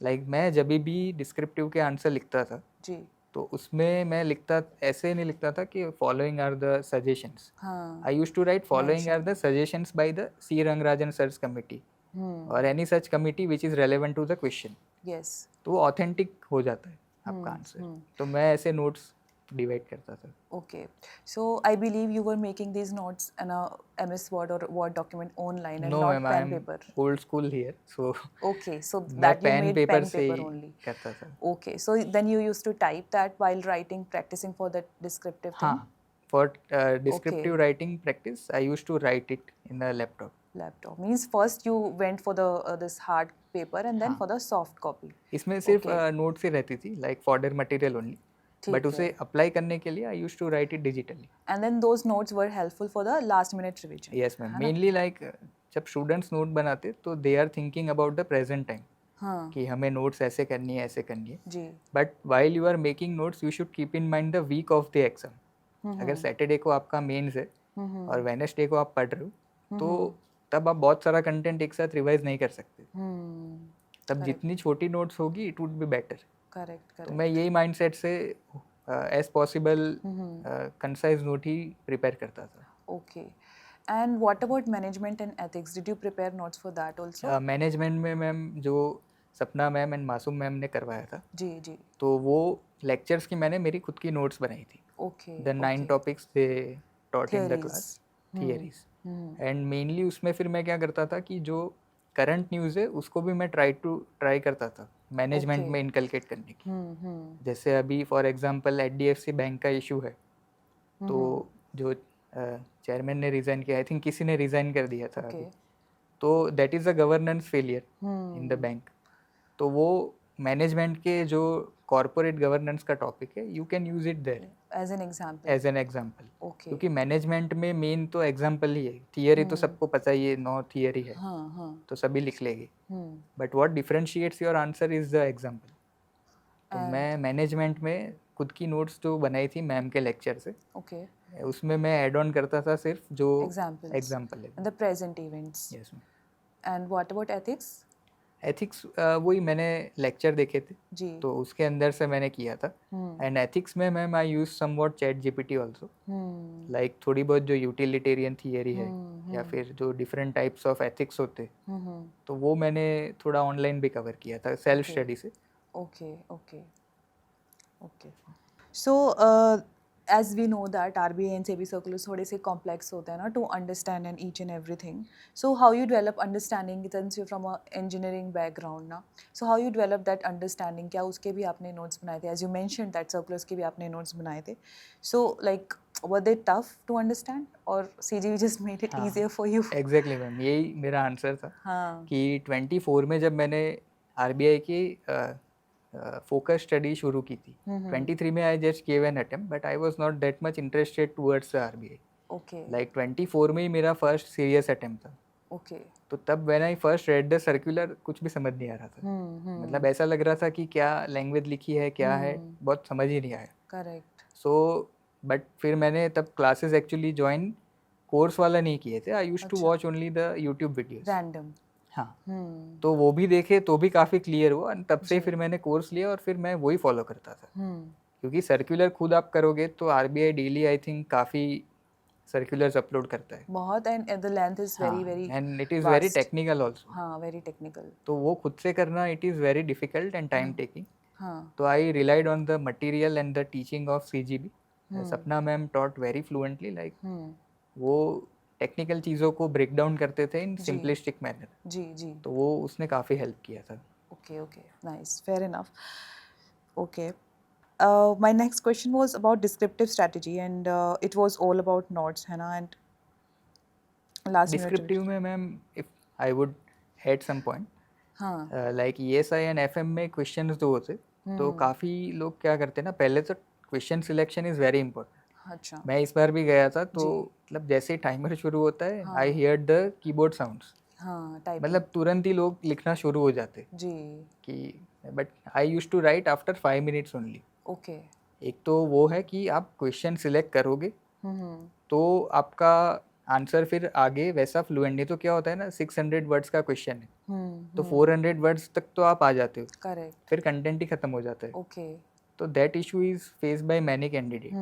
लाइक मैं जब भी डिस्क्रिप्टिव के आंसर लिखता था जी तो उसमें मैं लिखता ऐसे नहीं लिखता था कि फॉलोइंग आर द सजेशंस। हाँ I use to write following are the suggestions by the C Rangarajan sir's committee और any such committee which is relevant to the question. Yes तो वो ऑथेंटिक हो जाता है आपका आंसर। तो मैं ऐसे नोट्स डिवाइड करता था। Okay, so I believe you were making these notes in a MS Word or Word document online and no not ma'am, I pen am paper. Old school here, so Okay, so मैं that you pen made paper pen से paper ही only. करता था। Okay, so then you used to type that while writing, practicing for that descriptive thing. हाँ, for descriptive writing practice I use to write it in the laptop. Laptop means first you went for the this hard paper and then हाँ, for the soft copy. इसमें सिर्फ Okay. Notes ही रहती थी like further material only, ठीक but उसे है. Apply करने के लिए I use to write it digitally. And then those notes were helpful for the last minute revision. Yes ma'am, है ना? मेनली लाइक जब स्टूडेंट्स नोट बनाते तो they are thinking about the present time हाँ कि हमें नोट्स ऐसे करनी है, ऐसे करनी है। जी but while you are making notes you should keep in mind the week of the exam. अगर सैटरडे को आपका मेंस है और वेडनेसडे को आप पढ़ रहे हो तो तब आप बहुत सारा कंटेंट एक साथ रिवाइज नहीं कर सकते। तब जितनी छोटी नोट्स होगी it would be better. Correct तो करेक्ट मैं यही माइंडसेट से एज पॉसिबल कंसाइज नोट ही प्रिपेयर करता था। Okay. And what about management and ethics? Did you prepare notes for that also? Management में मैम जो सपना मैम एंड मासूम मैम ने करवाया था जी जी तो वो लेक्चर्स की मैंने मेरी खुद की नोट्स बनाई थी। Okay. The 9 topics they taught in the Theories. Class, theories. And mainly उसमें फिर मैं क्या करता था कि जो करंट न्यूज़ है उसको भी मैं ट्राई करता था मैनेजमेंट Okay. में इनकलकेट करने की। जैसे अभी फॉर एग्जांपल HDFC बैंक का इशू है तो जो चेयरमैन ने रिज़ाइन किया, आई थिंक किसी ने रिज़ाइन कर दिया था अभी, Okay. तो that is a governance failure in the bank. तो वो मैनेजमेंट के जो कॉरपोरेट गवर्नेंस का टॉपिक है you can use it there As an example. As an example. Okay. क्योंकि मैनेजमेंट में मेन तो एग्जाम्पल ही है, थियरी तो सबको पता ही है, नो थियरी है हाँ हाँ तो सभी लिख लेंगे, but what differentiates your answer is the example. तो मैं मैनेजमेंट में खुद की नोट्स जो बनाई थी मैम के लेक्चर से Okay. उसमें मैं ऐड ऑन करता था सिर्फ जो Examples. एग्जाम्पल है। And the present events. Yes ma'am. And what about ethics? Ethics वही मैंने लेक्चर देखे थे जी तो उसके अंदर से मैंने किया था। एंड एथिक्स में मैम आई use somewhat chat GPT also, like थोड़ी बहुत जो यूटिलिटेरियन थियरी है या फिर जो डिफरेंट टाइप्स ऑफ एथिक्स होते तो वो मैंने थोड़ा ऑनलाइन भी कवर किया था सेल्फ Okay. स्टडी से। Okay, okay, okay. So, as we know that RBI and SEBI circulars थोड़े से complex होते हैं ना to understand and each and everything. So, how you develop understanding since you're from a engineering background ना? So, how you develop that understanding? क्या उसके भी आपने notes बनाए थे? As you mentioned that circulars के भी आपने notes बनाए थे. So, like, were they tough to understand or CGV just made it easier for you? Exactly ma'am, यही मेरा आंसर था हाँ कि 24 में जब मैंने आरबीआई की फोकस स्टडी शुरू की थी, 23 में I just give an attempt but I was not that much interested towards RBI. okay like 24 में ही मेरा फर्स्ट सीरियस अटेम्प्ट था। okay तो तब when I first read the circular कुछ भी समझ नहीं आ रहा था। मतलब ऐसा लग रहा था कि क्या लैंग्वेज लिखी है, क्या है, बहुत समझ ही नहीं आया। correct सो बट फिर मैंने तब क्लासेस एक्चुअली ज्वाइन कोर्स वाला नहीं किए थे, I used to watch only the YouTube videos. random हाँ, तो वो भी देखे तो भी काफ़ी क्लियर हुआ and तब से फिर मैंने कोर्स लिया और फिर मैं वही फॉलो करता था। क्योंकि सर्कुलर खुद आप करोगे तो आरबीआई डेली आई थिंक काफ़ी सर्कुलर्स अपलोड करता है बहुत and the length is very very and it is very vast. Technical also. हाँ very technical तो वो खुद से करना it is very difficult and time taking. हाँ तो I relied on the material and the teaching of CGB. Sapna ma'am taught very fluently, like वो technical चीज़ों को ब्रेक डाउन करते थे इन सिंपलिस्टिक मैनर। जी जी तो वो उसने काफ़ी हेल्प किया था। okay okay nice fair enough okay my next question was about descriptive strategy and it was all about notes है ना and last minute डिस्क्रिप्टिव में ma'am if I would add some point हाँ लाइक ESI एंड FM में questions दो होते, तो काफ़ी लोग क्या करते हैं ना, पहले तो question selection is very important. अच्छा मैं इस बार भी गया था, तो जी मतलब जैसे ही टाइमर शुरू होता है, हाँ I hear the keyboard sounds, हाँ टाइपिंग मतलब तुरंत ही लोग लिखना शुरू हो जाते जी कि, but I use to write after 5 minutes only. Okay एक तो वो है कि आप क्वेश्चन सिलेक्ट करोगे हम्म तो आपका आंसर फिर आगे वैसा फ्लुएंट, नहीं तो क्या होता है ना, 600 वर्ड्स का क्वेश्चन है तो 400 वर्ड्स तक तो आप आ जाते हो, करेक्ट फिर कंटेंट ही खत्म हो जाता है। ओके तो that issue is face by many candidate.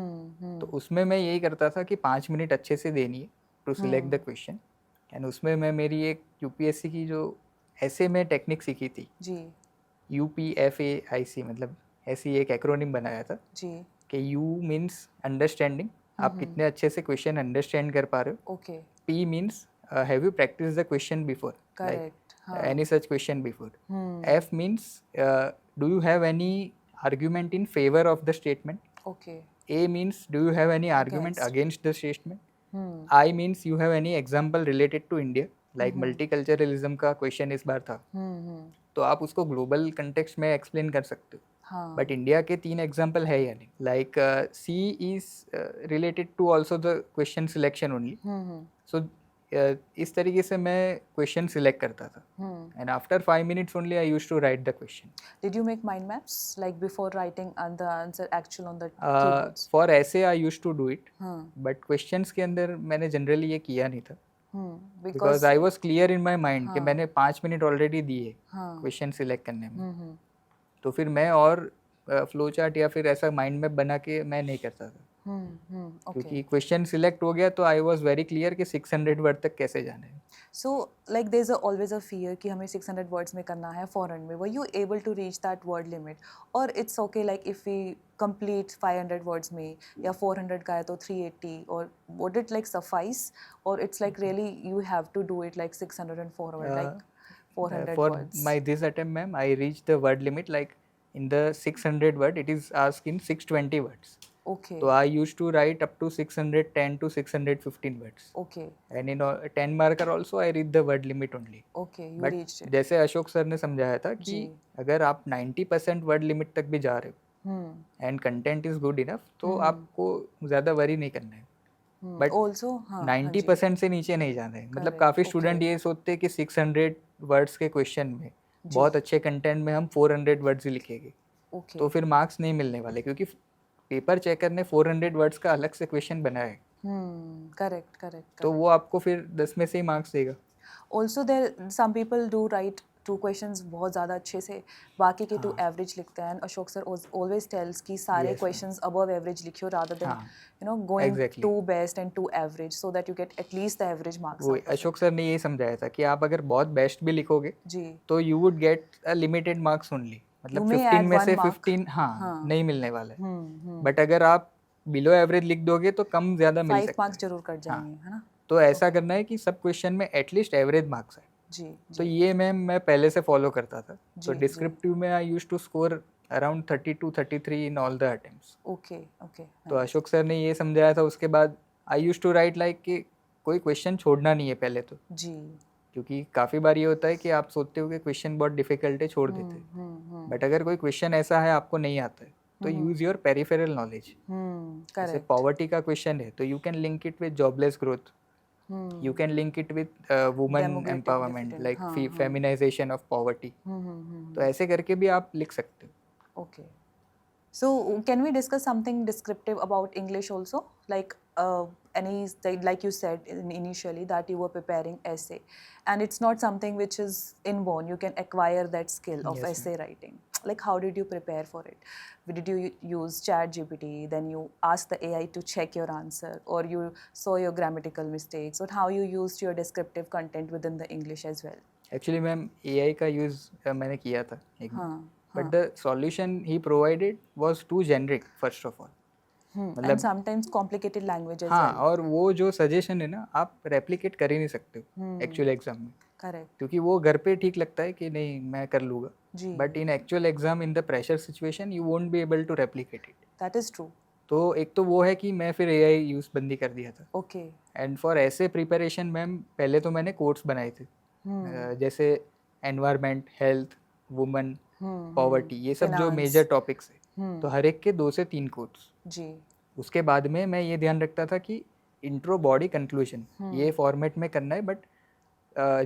तो उसमें मैं यही करता था कि 5 मिनट अच्छे से देनी है to select the question. And उसमें मैं मेरी एक यूपीएससी की जो ऐसे में टेक्निक सीखी थी, जी UPFAIC, मतलब ऐसी एक एक्रोनिम बनाया था जी कि यू मीन्स अंडरस्टैंडिंग, आप कितने अच्छे से क्वेश्चन अंडरस्टैंड कर पा रहे हो। Okay P means have you practiced the question before, like correct हाँ any such question before. F means do you have any argument in favor of the statement. Okay A means do you have any argument against the statement. I means you have any example related to India, like multiculturalism का question इस बार था, तो आप उसको global context में explain कर सकते हो, हाँ बट इंडिया के 3 एग्जाम्पल है या नहीं। Like C is related to also the question selection only. So इस तरीके से मैं क्वेश्चन सिलेक्ट करता था, and after 5 minutes only I used to write the question. Did you make mind maps like before writing and the answer actual on the keyboards? For ऐसे I used to do it, हाँ but questions के अंदर मैंने generally ये किया नहीं था, because because I was clear in my mind कि हाँ। मैंने 5 मिनट ऑलरेडी दिए हाँ क्वेश्चन सिलेक्ट करने में, तो फिर मैं और फ्लो चार्ट या फिर ऐसा माइंड मैप बना के मैं नहीं करता था, ओके क्योंकि क्वेश्चन सिलेक्ट हो गया तो आई वाज वेरी क्लियर कि 600 वर्ड तक कैसे जाना है। So, like, there's always a fear कि हमें 600 words में करना है foreign में. Were you able to reach that word limit? Or it's okay like if we complete 500 words में या 400 का है तो 380, or would it like suffice? Or it's like really you have to do it like 604 word, like 400 For words. my this attempt, ma'am, I reached the word limit, like in the 600 word it is asked in 620 words. Okay. So I used to write up to 610 to 615 words. Okay. And in 10 marker also I read the word limit only. Okay. You But reached it. जैसे Ashok sir ने समझाया था कि जी. अगर आप 90% word limit तक भी जा रहे हो and content is good enough, तो आपको ज़्यादा वरी नहीं करना है। बट Also, हाँ 90% से नीचे नहीं जाना है। मतलब Correct, काफ़ी okay. स्टूडेंट ये सोचते हैं कि 600 वर्ड्स के क्वेश्चन में बहुत अच्छे कंटेंट में हम 400 वर्ड्स ही लिखेंगे, Okay. तो फिर मार्क्स नहीं मिलने वाले, क्योंकि पेपर चेकर ने 400 वर्ड्स का अलग से क्वेश्चन बनाया है, Correct, correct. तो वो आपको फिर 10 में से ही मार्क्स देगा। Also there some people do write 2 questions बहुत ज़्यादा अच्छे से, बाकी के 2 एवरेज लिखते हैं। अशोक सर always tells कि सारे Yes, questions above average लिखियो rather than हाँ, you know going exactly. too best and too average, so that you get at least the average marks. वो out of it. Ashok sir ने ये समझाया था कि आप अगर बहुत बेस्ट भी लिखोगे जी तो you would get a limited marks only, मतलब You may 15 add में one से mark. 15 हाँ हाँ। नहीं मिलने वाला है। बट अगर आप बिलो एवरेज लिख दोगे तो कम ज़्यादा मिल 5 सकता marks है। जरूर कट जाएंगे, है ना? तो ऐसा करना है कि सब क्वेश्चन में एटलीस्ट एवरेज मार्क्स है। जी तो जी ये मैं पहले से फॉलो करता था। तो जी, डिस्क्रिप्टिव में I used to score around 32 33 in all the attempts. Okay okay तो अशोक सर ने ये समझाया था। उसके बाद I used to write like कि कोई क्वेश्चन छोड़ना नहीं है पहले तो, जी क्योंकि काफ़ी बार ये होता है कि आप सोचते हो कि क्वेश्चन बहुत डिफिकल्ट है, छोड़ देते हैं। बट अगर कोई क्वेश्चन ऐसा है आपको नहीं आता है तो यूज़ योर पेरिफेरल नॉलेज। जैसे करेक्ट पॉवर्टी का क्वेश्चन है तो you can link it with jobless growth, you can link it with woman Demographic empowerment, dividend, like हाँ, feminization of poverty. तो ऐसे करके भी आप लिख सकते हो। Okay. So can we discuss something descriptive about English also? Like like you said initially that you were preparing essay, and it's not something which is inborn. You can acquire that skill of Yes, essay writing. Like how did you prepare for it? Did you use ChatGPT? Then you asked the AI to check your answer, or you saw your grammatical mistakes, or how you used your descriptive content within the English as well? Actually ma'am AI का use मैंने किया था एक बार, हाँ but the solution he provided was too generic first of all. and sometimes complicated language as हाँ, well. और वो जो सजेशन है ना आप रेप्लिकेट कर ही नहीं सकते हो एक्चुअल एग्जाम में, Correct. क्योंकि वो घर पे ठीक लगता है कि नहीं मैं कर लूँगा, जी but in actual exam in the pressure situation you won't be able to replicate it. that is true. तो एक तो वो है कि मैं फिर AI यूज़ बंदी कर दिया था। Okay. एंड फॉर ऐसे प्रिपरेशन मैम पहले तो मैंने कोट्स बनाए थे, जैसे एनवायरनमेंट, हेल्थ, वुमन, पॉवर्टी, ये सब जो Finance. मेजर टॉपिक्स है, तो हर एक के 2 से 3 कोट्स। जी। उसके बाद में मैं ये ध्यान रखता था कि इंट्रो, बॉडी, कंक्लूजन, ये फॉर्मेट में करना है। बट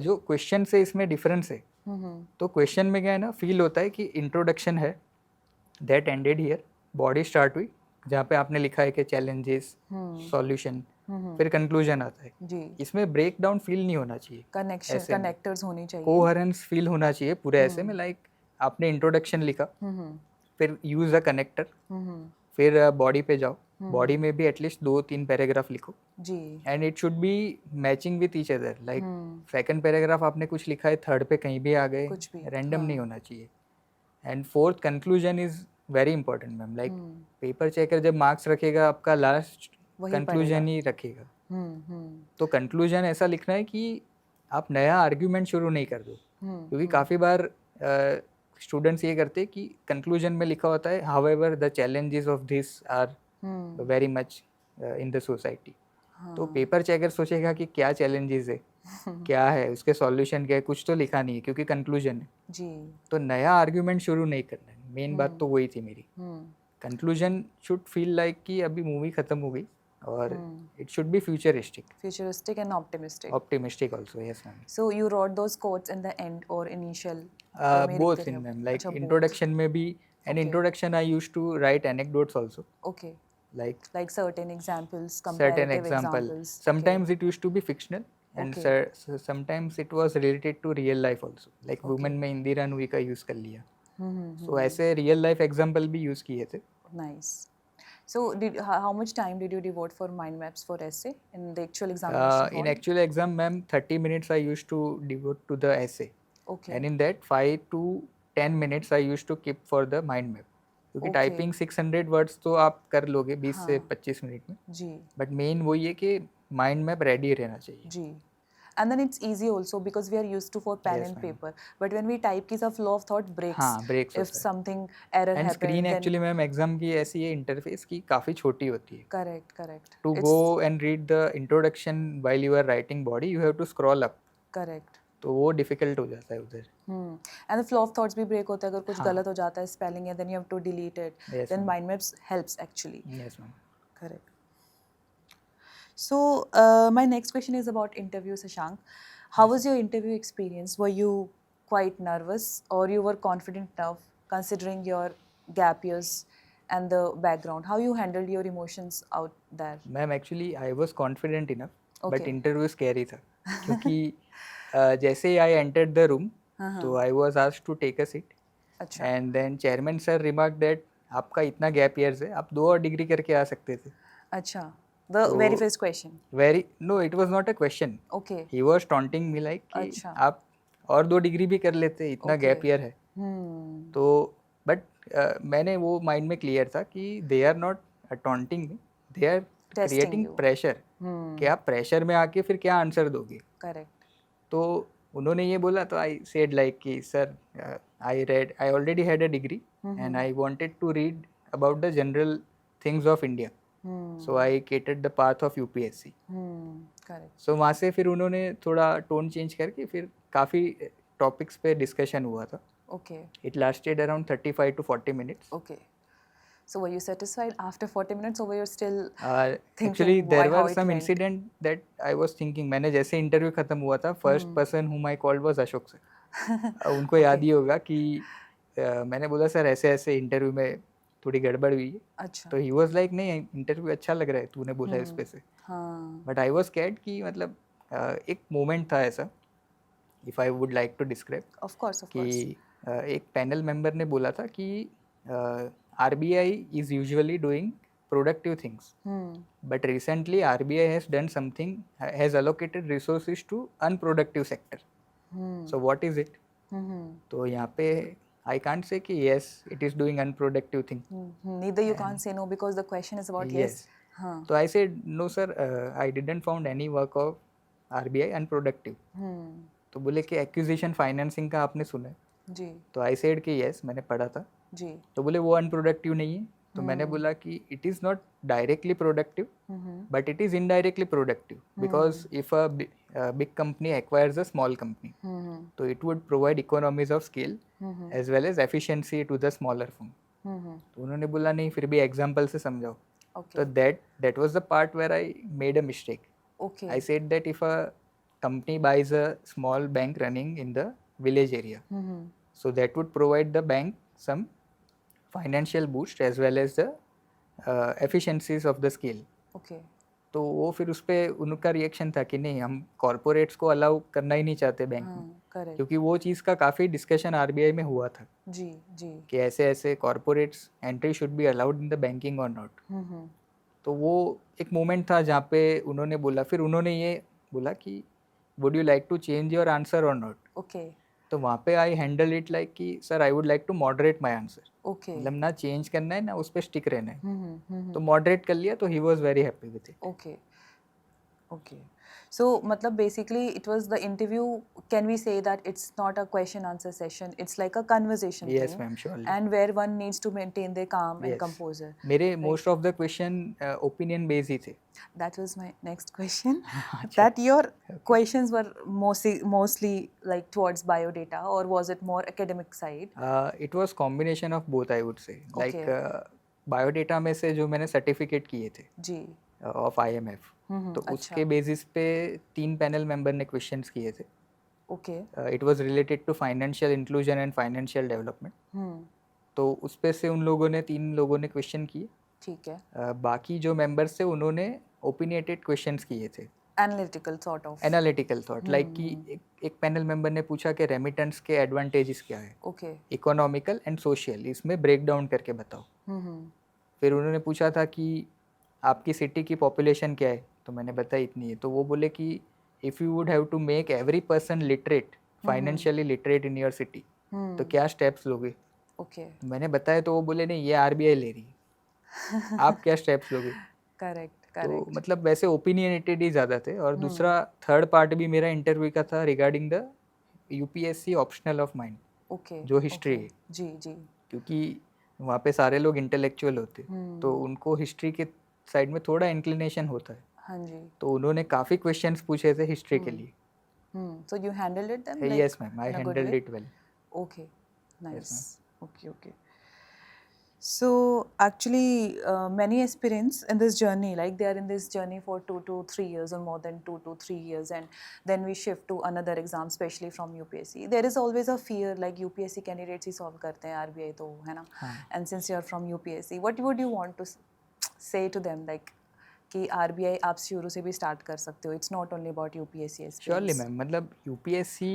जो क्वेश्चन से इसमें डिफरेंस है, तो क्वेश्चन में क्या है ना, फील होता है कि इंट्रोडक्शन है, that ended here, body start हुई जहाँ पे आपने लिखा है कि चैलेंजेस, सॉल्यूशन, फिर कंक्लूजन आता है। जी। इसमें ब्रेक डाउन फील नहीं होना चाहिए, कनेक्शन, ऐसे में कनेक्टर्स होनी चाहिए। कोहेरेंस फील होना चाहिए पूरे ऐसे में। लाइक आपने इंट्रोडक्शन लिखा, फिर यूज अ कनेक्टर, फिर बॉडी पे जाओ, बॉडी में भी एटलीस्ट 2-3 पैराग्राफ लिखो, जी। And it should be matching with each other. Like second paragraph आपने कुछ लिखा है, थर्ड पे कहीं भी आ गए, कुछ भी, रैंडम नहीं होना चाहिए। And fourth, conclusion is very important ma'am. Like paper checker जब मार्क्स रखेगा आपका, लास्ट वही कंक्लूजन ही रखेगा। तो कंक्लूजन ऐसा लिखना है कि आप नया आर्ग्यूमेंट शुरू नहीं कर दो, क्योंकि काफ़ी बार स्टूडेंट्स ये करते हैं कि कंक्लूजन में लिखा होता है, however the challenges of this are very much in the society. तो पेपर चेकर सोचेगा कि क्या चैलेंजेस है, क्या है उसके सॉल्यूशन, क्या है, कुछ तो लिखा नहीं है क्योंकि कंक्लूजन है। जी। तो नया आर्ग्यूमेंट शुरू नहीं करना है, मेन बात तो वही थी मेरी। कंक्लूजन शुड फील लाइक कि अभी मूवी खत्म हो गई, और it should B futuristic, Futuristic and optimistic. Optimistic also. Yes ma'am. So you wrote those quotes in the end or initial? में बोथ लिखते इन थे? मैम, लाइक अच्छा, both. इंट्रोडक्शन में भी, and Okay. Introduction I used to write anecdotes also, Okay. like Like certain examples, certain comparative example. examples. Sometimes it used to be fictional, and Okay. sometimes it was related to real life also. Like Okay. women में इंदिरा नूई का use कर लिया, Okay. so ऐसे real life example भी use किए थे। Nice. So how much time did you devote for mind maps for essay in the actual examination In hall? actual exam, ma'am, 30 minutes I used to devote to the essay, Okay. and in that 5 to 10 minutes I used to keep for the mind map. क्योंकि Okay. Typing 600 words तो आप कर लोगे 20 से हाँ. 25 minute में, जी. But main वही है कि माइंड मैप रेडी रहना चाहिए। जी. And then it's easy also because we are used to for pen Yes, and ma'am. paper. But when we type, की सब flow of thought breaks. हाँ, breaks If होता है। something error and happens, screen then actually ma'am exam की ऐसी है interface की, काफ़ी छोटी होती है। correct, correct. To It's go and read the introduction while you are writing body, you have to scroll up, correct. तो वो डिफिकल्ट हो जाता है उधर। And the flow of thoughts भी break होता है, अगर कुछ हाँ. गलत हो जाता है spelling है, then you have to delete it. Yes, Then ma'am. mind maps helps actually. Yes ma'am. Correct. So my next question is about interview, Shashank. How was your interview experience? Were you quite nervous or you were confident enough considering your gap years and the background? How you handled your emotions out there? Ma'am actually I was confident enough, but Okay. Interview scary था, क्योंकि जैसे ही I entered the room, तो I was asked to take a seat, अच्छा. And then chairman sir remark that आपका इतना gap years है, आप 2 और डिग्री करके आ सकते थे। अच्छा. The So- very first question. Very no, it was not a question, Okay. He was taunting me like कि अच्छा. आप और 2 डिग्री भी कर लेते, इतना Okay. गैप ईयर है। तो बट मैंने वो माइंड में क्लियर था कि they are not taunting me, they are creating you. Pressure, कि आप प्रेशर में आके फिर क्या आंसर दोगे। Correct. तो उन्होंने ये बोला, तो आई सेड लाइक कि sir I already had a degree and I wanted to read about the general things of India, so I created the path of UPSC. Correct. सो वहाँ से फिर उन्होंने थोड़ा टोन चेंज करके फिर काफ़ी टॉपिक्स पे डिस्कशन हुआ था। Okay. It lasted around 35 to 40 minutes. Okay. So were you satisfied after 40 minutes or were you still Actually, thinking there how were it some went? incident that I was thinking. मैंने जैसे interview खत्म हुआ था, first person whom I called was Ashok sir. उनको याद ही होगा कि मैंने बोला सर ऐसे ऐसे इंटरव्यू में थोड़ी गड़बड़ हुई है, अच्छा. तो ही वाज लाइक नहीं इंटरव्यू अच्छा लग रहा है, तूने बोला इस पे से। हाँ. बट आई वाज स्कैर्ड कि मतलब एक मोमेंट था ऐसा, if I would like to describe, Of course, of कि course. एक पैनल मेंबर ने बोला था कि RBI is usually doing productive things, but recently RBI has done something, has allocated resources to unproductive sector, so what is it. तो यहाँ पे I can't say कि yes it is doing unproductive thing, Neither you can't say no because the question is about yes. हाँ. तो I said no sir, I didn't found any work of RBI unproductive. तो बोले कि acquisition financing का आपने सुना है, जी. तो आई सेड कि यस मैंने पढ़ा था। जी. तो बोले वो अनप्रोडक्टिव नहीं है, तो मैंने बोला कि it is not directly productive but it is indirectly productive because if a big company acquires a small company, so it would provide economies of scale as well as efficiency to the smaller firm. तो उन्होंने बोला नहीं फिर भी example से समझाओ. तो that was the part where I made a mistake. I said that if a company buys a small bank running in the village area, so that would provide the bank some financial boost as well as the efficiencies of the scale. तो वो फिर उस पर उनका reaction था कि नहीं हम कॉरपोरेट्स को अलाउ करना ही नहीं चाहते बैंक में, क्योंकि वो चीज़ का काफ़ी डिस्कशन आरबीआई में हुआ था कि ऐसे ऐसे corporates entry should be allowed in the banking और नॉट. तो वो एक मोमेंट था जहाँ पे उन्होंने बोला, फिर उन्होंने ये बोला कि would you like to change your answer और नॉट. तो वहाँ पे आई हैंडल इट लाइक कि sir I would like to moderate my answer. मतलब ना चेंज करना है ना उस पर स्टिक रहना है. तो मॉडरेट कर लिया तो he was very happy with it. Okay. So, matlab basically it was the interview. Can we say that it's not a question answer session? It's like a conversation. Yes, thing, ma'am, surely. And where one needs to maintain their calm and composure. मेरे most of the question opinion based ही थे. That was my next question. That your questions were mostly like towards biodata, or was it more academic side? It was combination of both, I would say. Like biodata में से जो मैंने certificate किए थे जी of IMF, तो उसके basis पे 3 panel member ने क्वेश्चंस किए थे. It was related to financial inclusion and financial development. तो उस पे से उन लोगों ने 3 लोगों ने क्वेश्चन किए. ठीक है. बाकी जो मेंबर्स थे उन्होंने ओपिनियटेड क्वेश्चंस किए थे. एनालिटिकल थॉट लाइक कि एक पैनल मेंबर ने पूछा कि रेमिटेंस के एडवांटेजेस क्या है, इकोनॉमिकल एंड सोशल, इसमें ब्रेक डाउन करके बताओ. फिर उन्होंने पूछा था कि आपकी सिटी की पॉपुलेशन क्या है, तो मैंने बताया इतनी है. तो वो बोले कि if you would have to make every person literate, financially literate in your city, तो क्या स्टेप्स लोगे. मैंने बताया तो वो बोले नहीं ये आरबीआई ले रही है, आप क्या स्टेप्स लोगे. करेक्ट. तो मतलब वैसे ओपिनियनेटेड ही ज़्यादा थे. और दूसरा थर्ड पार्ट भी मेरा इंटरव्यू का था regarding the UPSC optional of mind, जो हिस्ट्री है. जी. क्योंकि वहाँ पे सारे लोग इंटेलेक्चुअल होते, तो उनको हिस्ट्री के साइड में थोड़ा इंक्लिनेशन होता है. हाँ जी. तो उन्होंने काफ़ी क्वेश्चंस पूछे थे हिस्ट्री के लिए. So you handled it then? Yes, ma'am. I handled it well. Okay, nice. Yes, okay. So actually, many aspirants in this journey, like they are in this journey for 2 to 3 years or more than 2 to 3 years, and then we shift to another exam, especially from UPSC. There is always a fear, like UPSC candidates he solve करते हैं, RBI तो है ना. And since you are from UPSC, what would you want to say to them, like कि RBI आप शुरू से भी स्टार्ट कर सकते हो. It's not only about UPSC. Surely ma'am, मतलब UPSC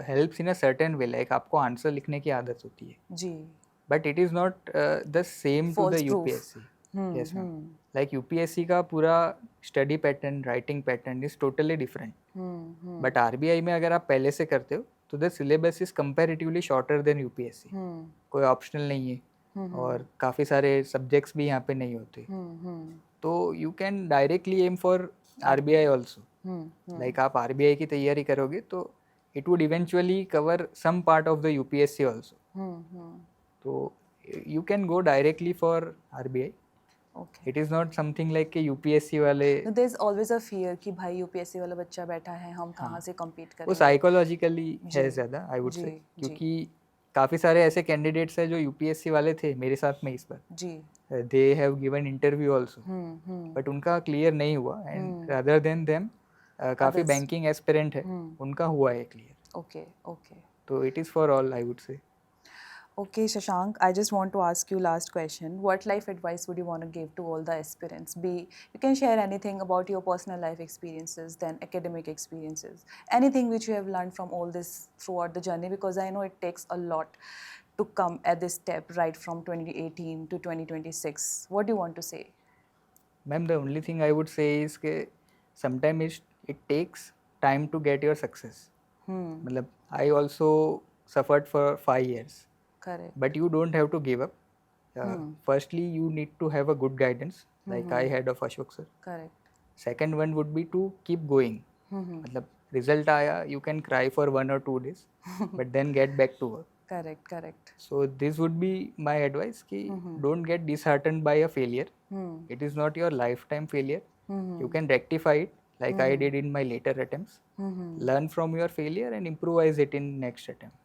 helps in a certain way, like आपको आंसर लिखने की आदत होती है जी, but it is not the same to the UPSC. Yes ma'am. Like UPSC का पूरा study pattern, writing pattern is totally different. But RBI में अगर आप पहले से करते हो तो the syllabus is comparatively shorter than UPSC. कोई ऑप्शनल नहीं है और काफ़ी सारे सब्जेक्ट्स भी यहाँ पे नहीं होते. तो you can directly aim for RBI also. Like आप RBI की तैयारी करोगे तो it would eventually cover some part of the UPSC also. तो you can go directly for RBI. It is not something like कि UPSC वाले, there is always a fear कि भाई UPSC वाला बच्चा बैठा है, हम कहाँ से कम्पीट करेंगे. वो साइकोलॉजिकली है ज़्यादा, आई वुड से. क्योंकि काफ़ी सारे ऐसे कैंडिडेट्स हैं जो UPSC वाले थे मेरे साथ में इस बार जी. They have given interview also, but उनका क्लियर नहीं हुआ. एंड अदर देन देम काफ़ी बैंकिंग एस्पिरेंट है, उनका हुआ है क्लियर. ओके. तो it is for all, I would say. Okay, Shashank, I just want to ask you last question. What life advice would you want to give to all the aspirants? You can share anything about your personal life experiences, then academic experiences, anything which you have learned from all this throughout the journey, because I know it takes a lot to come at this step right from 2018 to 2026. What do you want to say? Ma'am, the only thing I would say is that sometimes it takes time to get your success. मतलब I also suffered for 5 years. Correct. But you don't have to give up. Firstly, you need to have a good guidance, like I had of Ashok sir. Correct. Second one would be to keep going. मतलब result आया, you can cry for 1 or 2 days, but then get back to work. Correct, correct. So this would be my advice ki don't get disheartened by a failure. It is not your lifetime failure. You can rectify it like I did in my later attempts. Learn from your failure and improvise it in next attempt.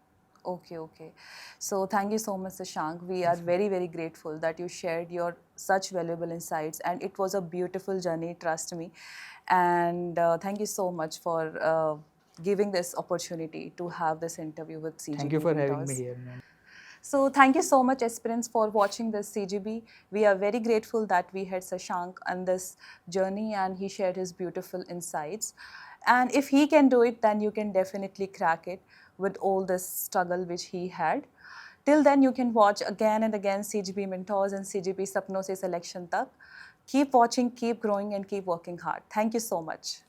Okay, okay. So thank you so much, Shashank. We are very, very grateful that you shared your such valuable insights, and it was a beautiful journey, trust me. And thank you so much for giving this opportunity to have this interview with CGB Thank you for having me Mentors. here, ma'am. So thank you so much, aspirants, for watching this CGB. We are very grateful that we had Shashank on this journey and he shared his beautiful insights. And if he can do it, then you can definitely crack it with all this struggle which he had. Till then, you can watch again and again CGB Mentors and CGB Sapno Se Selection Tak. Keep watching, keep growing, and keep working hard. Thank you so much.